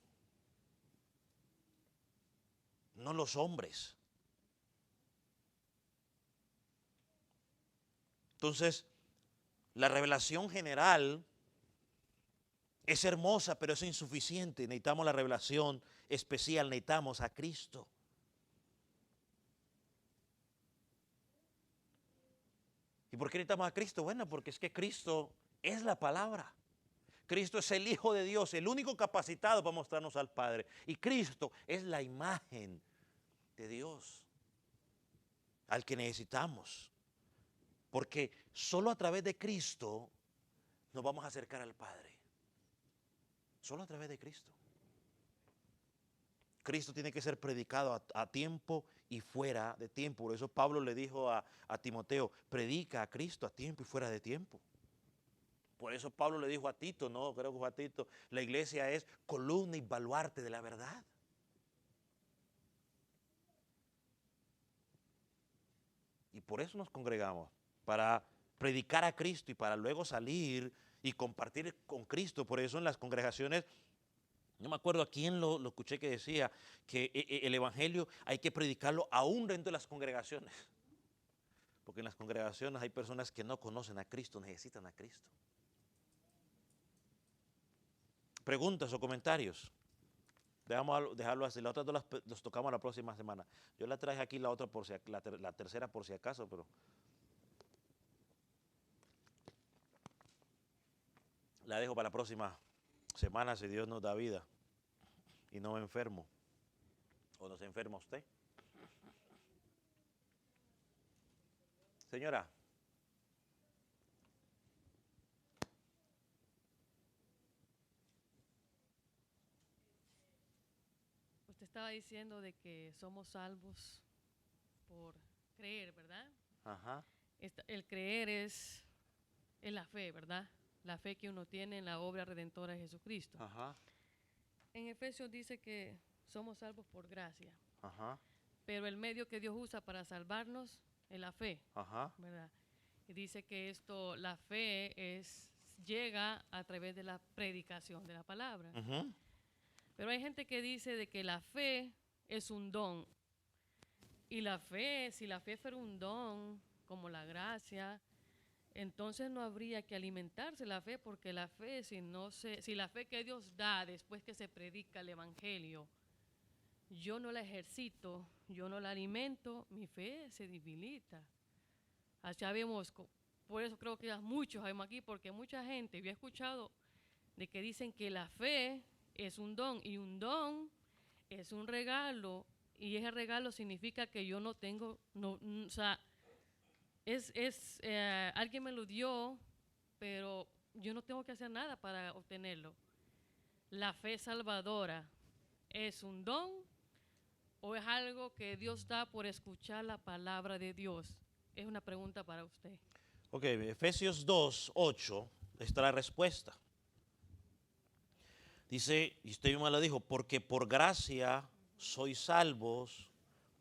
no los hombres. Entonces, la revelación general es hermosa, pero es insuficiente. Necesitamos la revelación especial, necesitamos a Cristo. ¿Y por qué necesitamos a Cristo? Bueno, porque es que Cristo es la palabra. Cristo es el Hijo de Dios, el único capacitado para mostrarnos al Padre. Y Cristo es la imagen de Dios al que necesitamos. Porque solo a través de Cristo nos vamos a acercar al Padre. Solo a través de Cristo. Cristo tiene que ser predicado a tiempo y fuera de tiempo. Por eso Pablo le dijo a Timoteo, predica a Cristo a tiempo y fuera de tiempo. Por eso Pablo le dijo a Tito, no, creo que fue a Tito, la iglesia es columna y baluarte de la verdad. Y por eso nos congregamos, para predicar a Cristo y para luego salir y compartir con Cristo. Por eso en las congregaciones, no me acuerdo a quién lo escuché que decía que el evangelio hay que predicarlo aún dentro de las congregaciones. Porque en las congregaciones hay personas que no conocen a Cristo, necesitan a Cristo. Preguntas o comentarios. Dejarlo así. Las otras dos las tocamos la próxima semana. Yo la traje aquí la otra por si, la tercera por si acaso, pero la dejo para la próxima semana si Dios nos da vida y no me enfermo. ¿O no se enferma usted? Señora. Usted estaba diciendo de que somos salvos por creer, ¿verdad? Ajá. El creer es la fe, ¿verdad? La fe que uno tiene en la obra redentora de Jesucristo. Ajá. En Efesios dice que somos salvos por gracia, Ajá. pero el medio que Dios usa para salvarnos es la fe, Ajá. ¿verdad? Y dice que la fe llega a través de la predicación de la palabra. Ujú. Pero hay gente que dice de que la fe es un don. Y la fe, si la fe fuera un don, como la gracia, entonces no habría que alimentarse la fe, porque la fe, si la fe que Dios da después que se predica el evangelio, yo no la ejercito, yo no la alimento, mi fe se debilita. Allá vemos, por eso creo que muchos vemos aquí, porque mucha gente, yo he escuchado de que dicen que la fe es un don, y un don es un regalo, y ese regalo significa que yo no tengo, o sea, alguien me lo dio, pero yo no tengo que hacer nada para obtenerlo. La fe salvadora es un don o es algo que Dios da por escuchar la palabra de Dios. Es una pregunta para usted. Ok, Efesios 2:8 está la respuesta. Dice, y usted mismo lo dijo, porque por gracia sois salvos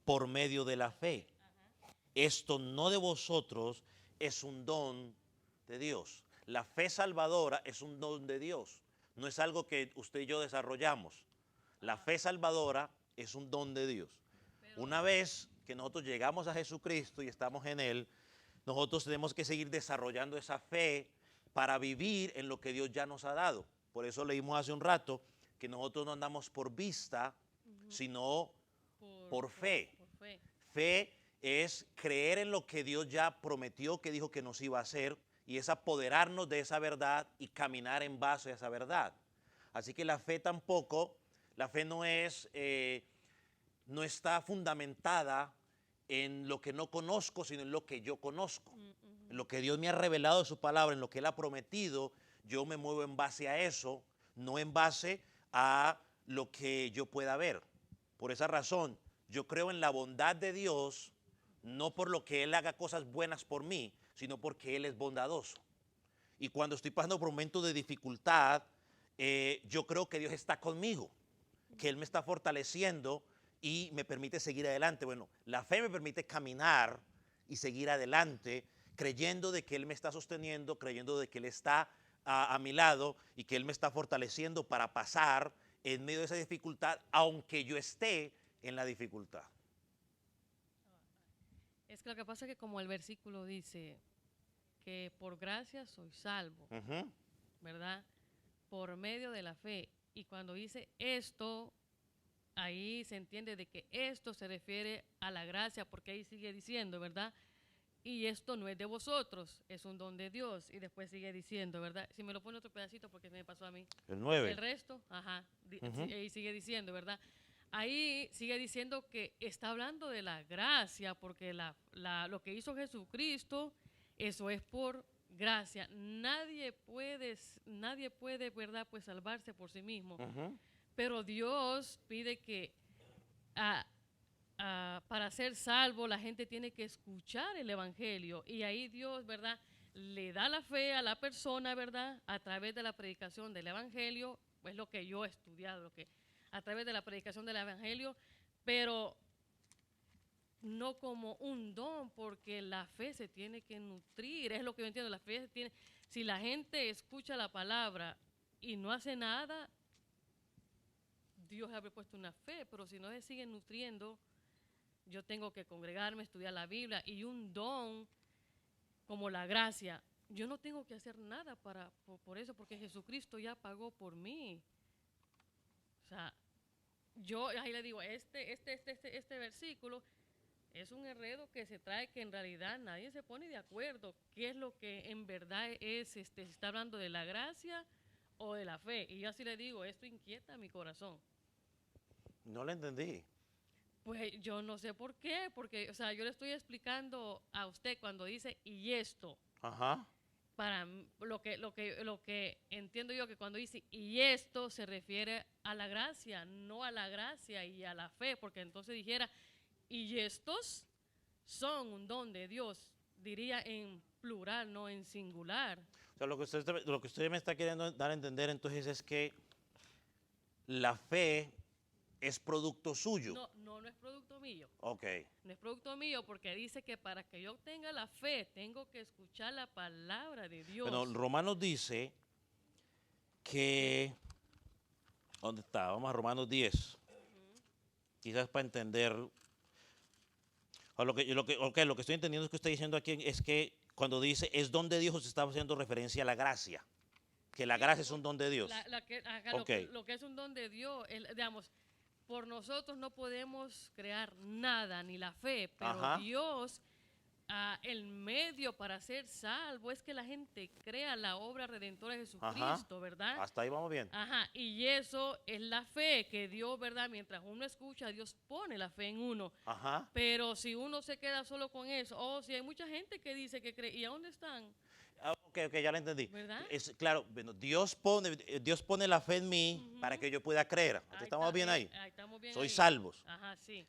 por medio de la fe. Esto no de vosotros, es un don de Dios. La fe salvadora es un don de Dios. No es algo que usted y yo desarrollamos. La fe salvadora es un don de Dios. Una vez que nosotros llegamos a Jesucristo y estamos en Él, nosotros tenemos que seguir desarrollando esa fe para vivir en lo que Dios ya nos ha dado. Por eso leímos hace un rato que nosotros no andamos por vista, sino por fe. Por fe. Fe es creer en lo que Dios ya prometió, que dijo que nos iba a hacer, y es apoderarnos de esa verdad y caminar en base a esa verdad. Así que la fe tampoco, la fe no está fundamentada en lo que no conozco, sino en lo que yo conozco. En lo que Dios me ha revelado de su palabra, en lo que Él ha prometido, yo me muevo en base a eso, no en base a lo que yo pueda ver. Por esa razón, yo creo en la bondad de Dios, no por lo que Él haga cosas buenas por mí, sino porque Él es bondadoso. Y cuando estoy pasando por momentos de dificultad, yo creo que Dios está conmigo, que Él me está fortaleciendo y me permite seguir adelante. Bueno, la fe me permite caminar y seguir adelante, creyendo de que Él me está sosteniendo, creyendo de que Él está a mi lado y que Él me está fortaleciendo para pasar en medio de esa dificultad, aunque yo esté en la dificultad. Es que lo que pasa es que como el versículo dice que por gracia soy salvo, ¿verdad? Por medio de la fe. Y cuando dice esto, ahí se entiende de que esto se refiere a la gracia, porque ahí sigue diciendo, ¿verdad? Y esto no es de vosotros, es un don de Dios. Y después sigue diciendo, ¿verdad? Si me lo pone otro pedacito, porque me pasó a mí. El 9. El resto, ahí sigue diciendo, ¿verdad? Ahí sigue diciendo que está hablando de la gracia, porque lo que hizo Jesucristo, eso es por gracia. Nadie puede, ¿verdad? Pues salvarse por sí mismo. Pero Dios pide que para ser salvo la gente tiene que escuchar el evangelio, y ahí Dios, ¿verdad?, le da la fe a la persona, ¿verdad?, a través de la predicación del evangelio. Es lo que yo he estudiado, a través de la predicación del evangelio, pero no como un don, porque la fe se tiene que nutrir. Es lo que yo entiendo, la fe si la gente escucha la palabra y no hace nada, Dios le ha puesto una fe, pero si no se sigue nutriendo, yo tengo que congregarme, estudiar la Biblia, y un don como la gracia, yo no tengo que hacer nada por eso, porque Jesucristo ya pagó por mí. O sea, yo ahí le digo, este versículo es un enredo que se trae, que en realidad nadie se pone de acuerdo qué es lo que en verdad es, está hablando de la gracia o de la fe. Y yo así le digo, esto inquieta mi corazón. No le entendí. Pues yo no sé por qué, porque, o sea, yo le estoy explicando a usted cuando dice y esto. Ajá. Lo que entiendo yo que cuando dice y esto se refiere a la gracia, no a la gracia y a la fe, porque entonces dijera y estos son un don de Dios, diría en plural, no en singular. O sea, lo que usted me está queriendo dar a entender entonces es que la fe es producto suyo. No es producto mío. Ok. No es producto mío porque dice que para que yo obtenga la fe tengo que escuchar la palabra de Dios. Bueno, Romanos dice que, ¿dónde está? Vamos a Romanos 10. Quizás para entender, o lo que estoy entendiendo es que usted diciendo aquí es que cuando dice es don de Dios, se está haciendo referencia a la gracia, que la gracia es un don de Dios. Lo que es un don de Dios, digamos, por nosotros no podemos crear nada, ni la fe, pero Ajá. Dios, el medio para ser salvo es que la gente crea la obra redentora de Jesucristo, ¿verdad? Hasta ahí vamos bien. Ajá, y eso es la fe que Dios, ¿verdad? Mientras uno escucha, Dios pone la fe en uno. Ajá. Pero si uno se queda solo con eso, si hay mucha gente que dice que cree, ¿y a dónde están? Ok, ya lo entendí. ¿Verdad? Claro, bueno, Dios pone la fe en mí para que yo pueda creer. ¿Estamos bien ahí? Estamos bien Soy ahí. salvos. Ajá, sí.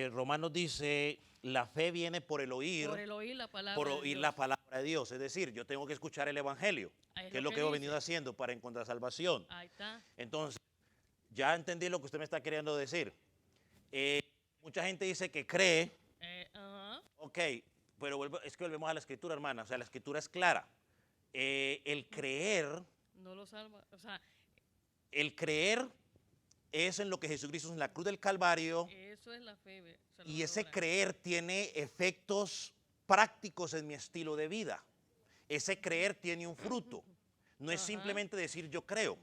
Romanos dice, la fe viene por el oír, Por el oír la palabra por de oír Dios. la palabra de Dios. Es decir, yo tengo que escuchar el Evangelio, Ahí es que es lo lo que que he dice. venido haciendo para encontrar salvación. Ahí está. Entonces, ya entendí lo que usted me está queriendo decir. Mucha gente dice que cree, Ajá. ok, pero es que volvemos a la escritura, hermana. O sea, la escritura es clara. El creer No lo salva. O sea, es en lo que Jesucristo hizo en la cruz del Calvario, eso es la fe y ese salvadora. creer tiene efectos prácticos en mi estilo de vida. Ese creer tiene un fruto. No es Ajá. simplemente decir yo creo,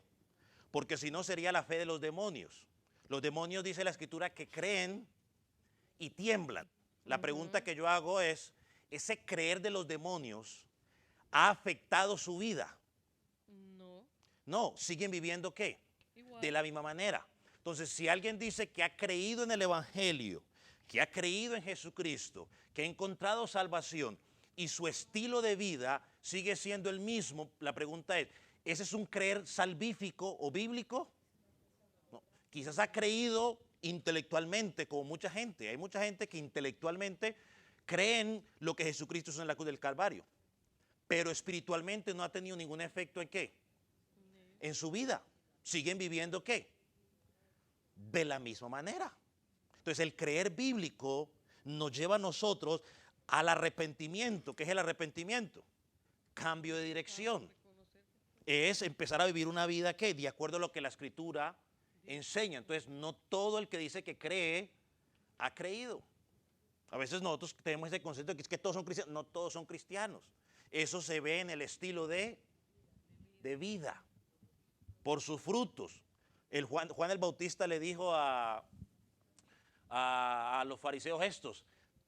porque si no sería la fe de los demonios. Los demonios, dice la escritura, que creen y tiemblan. La pregunta que yo hago es, ¿ese creer de los demonios ha afectado su vida? No. No, siguen viviendo ¿qué? Igual. De la misma manera. Entonces, si alguien dice que ha creído en el Evangelio, que ha creído en Jesucristo, que ha encontrado salvación y su estilo de vida sigue siendo el mismo, la pregunta es, ¿ese es un creer salvífico o bíblico? No. Quizás ha creído intelectualmente, como mucha gente. Hay mucha gente que intelectualmente creen lo que Jesucristo hizo en la cruz del Calvario, pero espiritualmente no ha tenido ningún efecto en qué, en su vida. Siguen viviendo qué, de la misma manera. Entonces el creer bíblico nos lleva a nosotros al arrepentimiento. ¿Qué es el arrepentimiento? Cambio de dirección. Es empezar a vivir una vida que de acuerdo a lo que la escritura enseña. Entonces no todo el que dice que cree ha creído. A veces nosotros tenemos ese concepto de que es que todos son cristianos. No todos son cristianos. Eso se ve en el estilo de vida, por sus frutos. Juan el Bautista le dijo a los fariseos estos,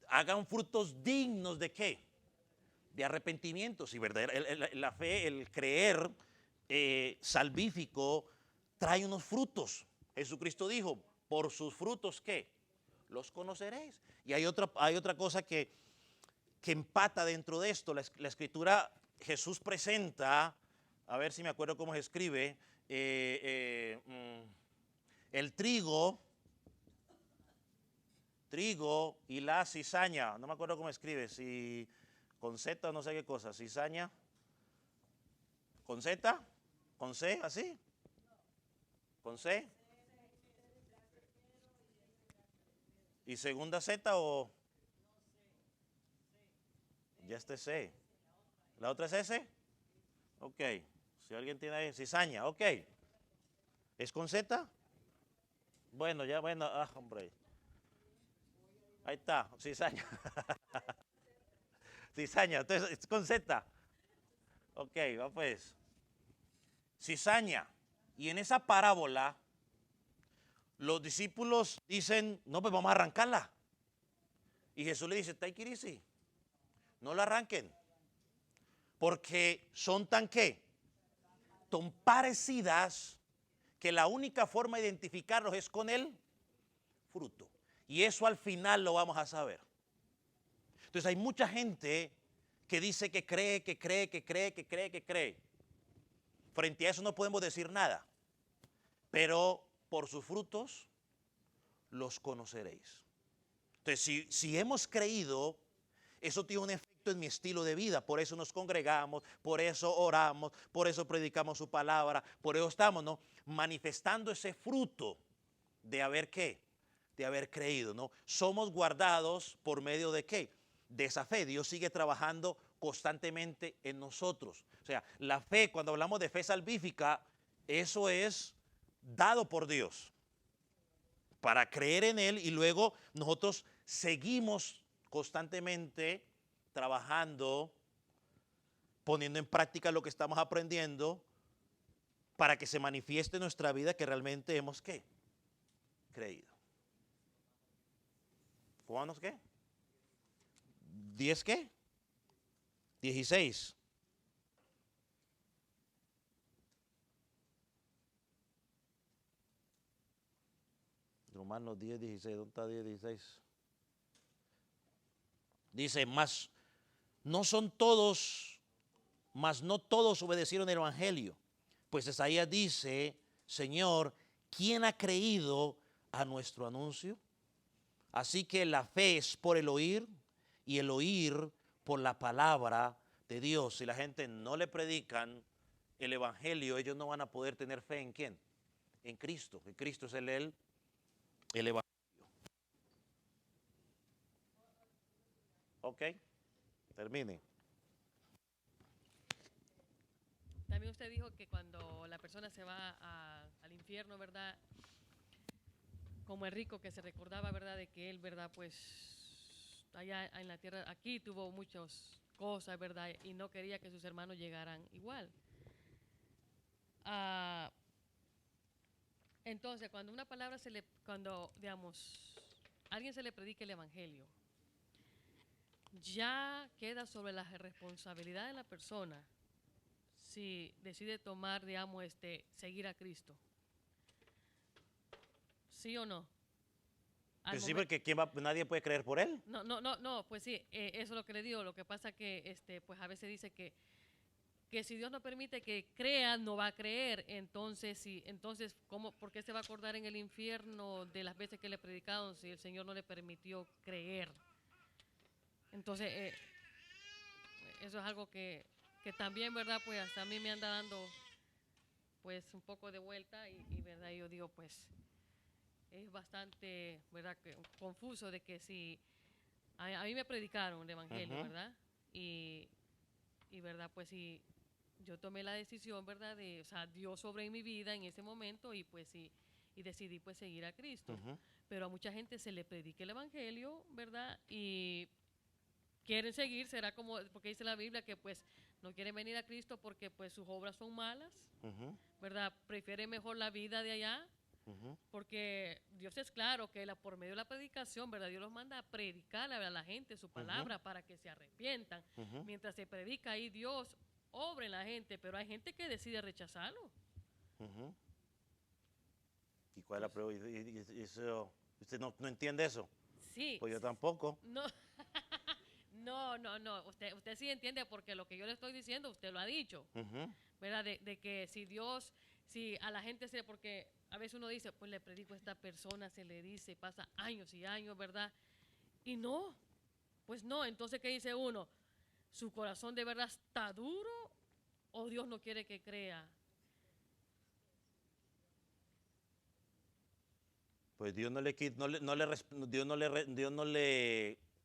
hagan frutos dignos de ¿qué? De arrepentimiento. Si la fe, el creer salvífico trae unos frutos. Jesucristo dijo, por sus frutos ¿qué? Los conoceréis. Y hay otra cosa que empata dentro de esto. La escritura, Jesús presenta, a ver si me acuerdo cómo se escribe, el trigo y la cizaña. No me acuerdo cómo escribe, si con Z o no sé qué cosa. Cizaña, con Z, con C, así, con C. ¿Y segunda Z o? Ya este C. ¿La otra es S? Ok. Si alguien tiene ahí, cizaña, ok. ¿Es con Z? Bueno, hombre. Ahí está, cizaña. Cizaña, entonces es con Z. Ok, va pues. Cizaña. Y en esa parábola, los discípulos dicen, no, pues vamos a arrancarla. Y Jesús le dice, Taikirisi, no la arranquen. Porque son tan ¿qué? tan parecidas que la única forma de identificarlos es con el fruto. Y eso al final lo vamos a saber. Entonces hay mucha gente que dice que cree, que cree, que cree, que cree, que cree. Frente a eso no podemos decir nada. Pero por sus frutos los conoceréis. Entonces, si hemos creído, eso tiene un efecto en mi estilo de vida. Por eso nos congregamos, por eso oramos, por eso predicamos su palabra, por eso estamos, ¿no?, manifestando ese fruto de haber ¿qué? De haber creído, ¿no? Somos guardados por medio de ¿qué? De esa fe. Dios sigue trabajando constantemente en nosotros. O sea, la fe, cuando hablamos de fe salvífica, eso es dado por Dios para creer en Él, y luego nosotros seguimos constantemente trabajando, poniendo en práctica lo que estamos aprendiendo para que se manifieste en nuestra vida que realmente hemos ¿qué? Creído. ¿Cuántos qué? ¿10 qué? 16. Romanos 10, 16. ¿Dónde está 10, 16? Dice, mas no todos obedecieron el evangelio. Pues Isaías dice, Señor, ¿quién ha creído a nuestro anuncio? Así que la fe es por el oír, y el oír por la palabra de Dios. Si la gente no le predican el evangelio, ellos no van a poder tener fe ¿en quién? En Cristo. Que Cristo es el evangelio. Ok, termine. También usted dijo que cuando la persona se va al infierno, ¿verdad? Como el rico que se recordaba, ¿verdad? De que él, ¿verdad? Pues allá en la tierra, aquí tuvo muchas cosas, ¿verdad? Y no quería que sus hermanos llegaran igual. Entonces, cuando una palabra cuando, digamos, alguien se le predica el evangelio, ya queda sobre la responsabilidad de la persona si decide tomar, digamos, seguir a Cristo. ¿Sí o no? Pues sí, porque nadie puede creer por él. No, pues sí, eso es lo que le digo. Lo que pasa que, pues a veces dice que si Dios no permite que crea, no va a creer. Entonces, ¿por qué se va a acordar en el infierno de las veces que le predicaron si el Señor no le permitió creer? Entonces, eso es algo que también, ¿verdad? Pues hasta a mí me anda dando, pues, un poco de vuelta y ¿verdad? Yo digo, pues, es bastante, ¿verdad?, confuso de que si a mí me predicaron el evangelio, ¿verdad? Y ¿verdad? Pues si yo tomé la decisión, ¿verdad? O sea, Dios sobre mi vida en ese momento y pues y decidí pues seguir a Cristo. Pero a mucha gente se le predica el evangelio, ¿verdad? Y quieren seguir, será como, porque dice la Biblia que pues no quieren venir a Cristo porque pues sus obras son malas, ¿verdad? Prefieren mejor la vida de allá. Porque Dios es claro que por medio de la predicación, ¿verdad? Dios los manda a predicar a la gente su palabra para que se arrepientan. Mientras se predica ahí, Dios obra en la gente, pero hay gente que decide rechazarlo. ¿Y cuál es la prueba? ¿Usted no entiende eso? Sí. Pues yo tampoco. No. No. Usted sí entiende porque lo que yo le estoy diciendo, usted lo ha dicho. ¿Verdad? De que si a la gente porque a veces uno dice, pues le predico a esta persona, se le dice, pasa años y años, ¿verdad? Y no, pues no, entonces ¿qué dice uno? ¿Su corazón de verdad está duro o Dios no quiere que crea? Pues Dios no le,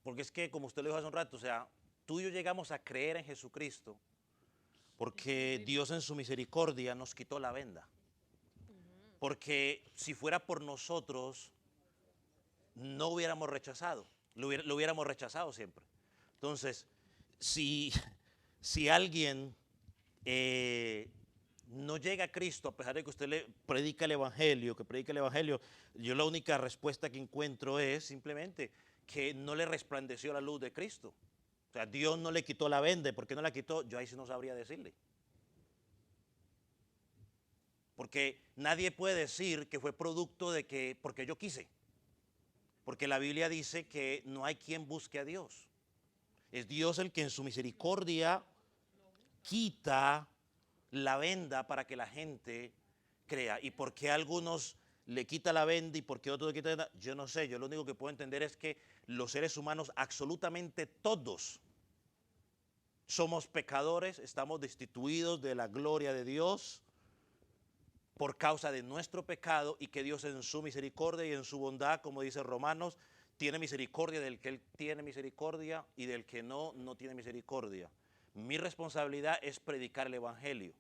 porque es que como usted lo dijo hace un rato, o sea, tú y yo llegamos a creer en Jesucristo porque Dios en su misericordia nos quitó la venda. Porque si fuera por nosotros, no hubiéramos rechazado, lo hubiéramos rechazado siempre. Entonces, si alguien no llega a Cristo, a pesar de que usted le predica el Evangelio, yo la única respuesta que encuentro es simplemente que no le resplandeció la luz de Cristo. O sea, Dios no le quitó la venda. ¿Por qué no la quitó? Yo ahí sí no sabría decirle. Porque nadie puede decir que fue producto de que, porque yo quise. Porque la Biblia dice que no hay quien busque a Dios. Es Dios el que en su misericordia quita la venda para que la gente crea. ¿Y por qué a algunos le quita la venda y por qué a otros le quita la venda? Yo no sé, yo lo único que puedo entender es que los seres humanos, absolutamente todos, somos pecadores, estamos destituidos de la gloria de Dios por causa de nuestro pecado y que Dios en su misericordia y en su bondad, como dice Romanos, tiene misericordia del que Él tiene misericordia y del que no, no tiene misericordia. Mi responsabilidad es predicar el Evangelio.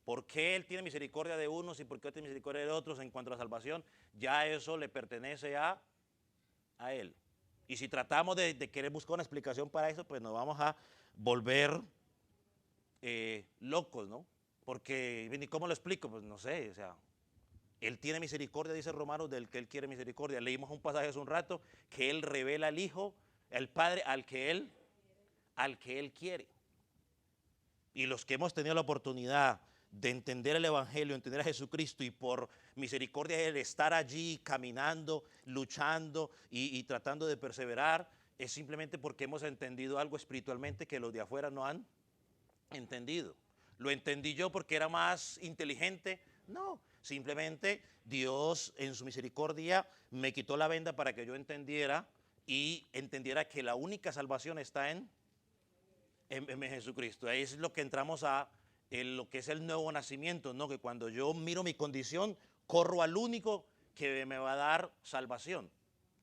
¿Por qué Él tiene misericordia de unos y por qué tiene misericordia de otros en cuanto a la salvación? Ya eso le pertenece a Él. Y si tratamos de querer buscar una explicación para eso, pues nos vamos a volver locos, ¿no? Porque, ¿y cómo lo explico? Pues no sé, o sea, Él tiene misericordia, dice Romanos, del que Él quiere misericordia. Leímos un pasaje hace un rato que Él revela al Hijo, el Padre, al que Él quiere. Y los que hemos tenido la oportunidad de entender el Evangelio, entender a Jesucristo y por misericordia de Él estar allí caminando, luchando y tratando de perseverar, es simplemente porque hemos entendido algo espiritualmente que los de afuera no han entendido. ¿Lo entendí yo porque era más inteligente? No, simplemente Dios en su misericordia me quitó la venda para que yo entendiera y entendiera que la única salvación está en Jesucristo. Ahí es lo que entramos a lo que es el nuevo nacimiento, ¿no? Que cuando yo miro mi condición, corro al único que me va a dar salvación,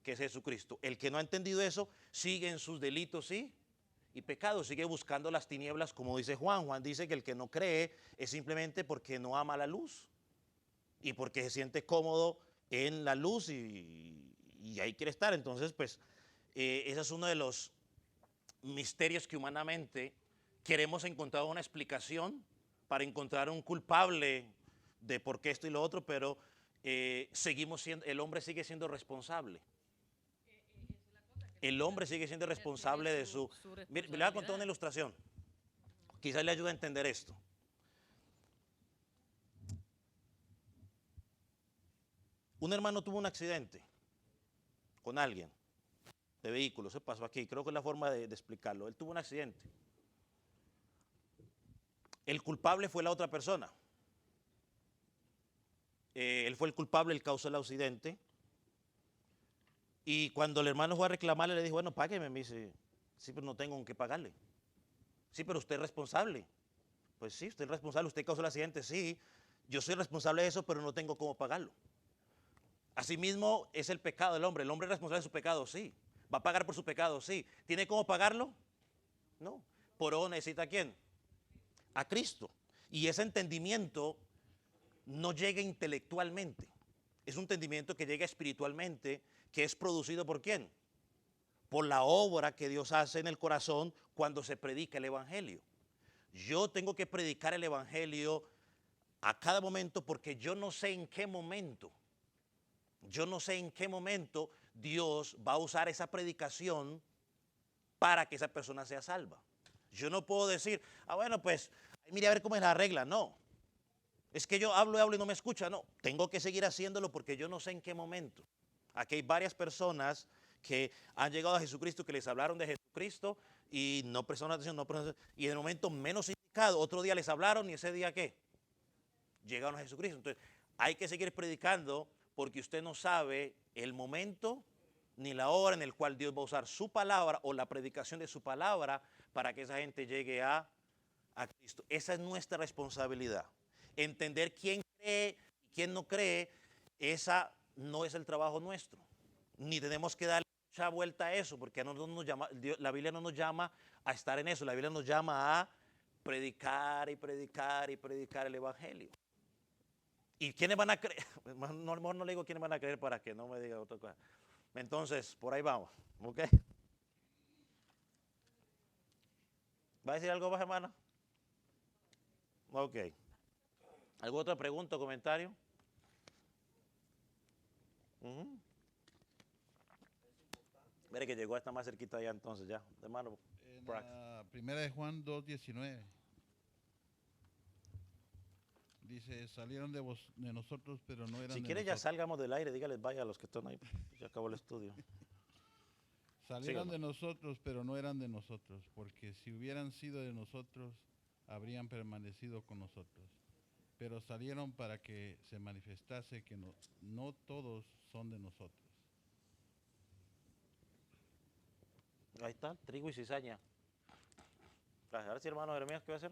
que es Jesucristo. El que no ha entendido eso sigue en sus delitos, ¿sí? Y pecado, sigue buscando las tinieblas, como dice Juan. Juan dice que el que no cree es simplemente porque no ama la luz y porque se siente cómodo en la luz y ahí quiere estar. Entonces, pues, ese es uno de los misterios que humanamente queremos encontrar una explicación para encontrar un culpable de por qué esto y lo otro, pero seguimos siendo, el hombre sigue siendo responsable. El hombre sigue siendo responsable de su... Mire, le voy a contar una ilustración. Quizás le ayude a entender esto. Un hermano tuvo un accidente con alguien de vehículo. Se pasó aquí. Creo que es la forma de explicarlo. Él tuvo un accidente. El culpable fue la otra persona. Él fue el culpable, él causó el accidente. Y cuando el hermano fue a reclamarle, le dijo, bueno, págueme. Me dice, sí, pero no tengo con qué pagarle. Sí, pero usted es responsable. Pues sí, usted es responsable, usted causó el accidente, sí. Yo soy responsable de eso, pero no tengo cómo pagarlo. Asimismo, es el pecado del hombre. El hombre es responsable de su pecado, sí. ¿Va a pagar por su pecado? Sí. ¿Tiene cómo pagarlo? No. ¿Por eso necesita a quién? A Cristo. Y ese entendimiento no llega intelectualmente. Es un entendimiento que llega espiritualmente, que es producido ¿por quién? Por la obra que Dios hace en el corazón cuando se predica el Evangelio. Yo tengo que predicar el Evangelio a cada momento porque yo no sé en qué momento Dios va a usar esa predicación para que esa persona sea salva. Yo no puedo decir, bueno, pues, mire a ver cómo es la regla. No. Es que yo hablo y no me escucha. No. Tengo que seguir haciéndolo porque yo no sé en qué momento. Aquí hay varias personas que han llegado a Jesucristo, que les hablaron de Jesucristo y no prestaron atención, y en el momento menos indicado, otro día les hablaron y ese día ¿qué? Llegaron a Jesucristo. Entonces, hay que seguir predicando porque usted no sabe el momento ni la hora en el cual Dios va a usar su palabra o la predicación de su palabra para que esa gente llegue a Cristo. Esa es nuestra responsabilidad. Entender quién cree y quién no cree, esa no es el trabajo nuestro. Ni tenemos que darle mucha vuelta a eso, porque la Biblia no nos llama a estar en eso. La Biblia nos llama a predicar y predicar y predicar el Evangelio. ¿Y quiénes van a creer? Mejor no le digo quiénes van a creer para que no me diga otra cosa. Entonces, por ahí vamos. ¿Ok? ¿Va a decir algo más, hermana? Ok. ¿Alguna otra pregunta o comentario? Mire que llegó hasta más cerquita allá entonces ya. Hermano. En la primera de Juan 2:19. Dice, salieron de nosotros, pero no eran Si de quiere ya nosotros. salgamos del aire, dígales vaya a los que están ahí. Ya acabó el estudio. Salieron Síganos. de nosotros, pero no eran de nosotros, porque si hubieran sido de nosotros, habrían permanecido con nosotros. Pero salieron para que se manifestase que no todos son de nosotros. Ahí está, trigo y cizaña. Ahora sí, hermano Jeremías, ¿qué va a hacer?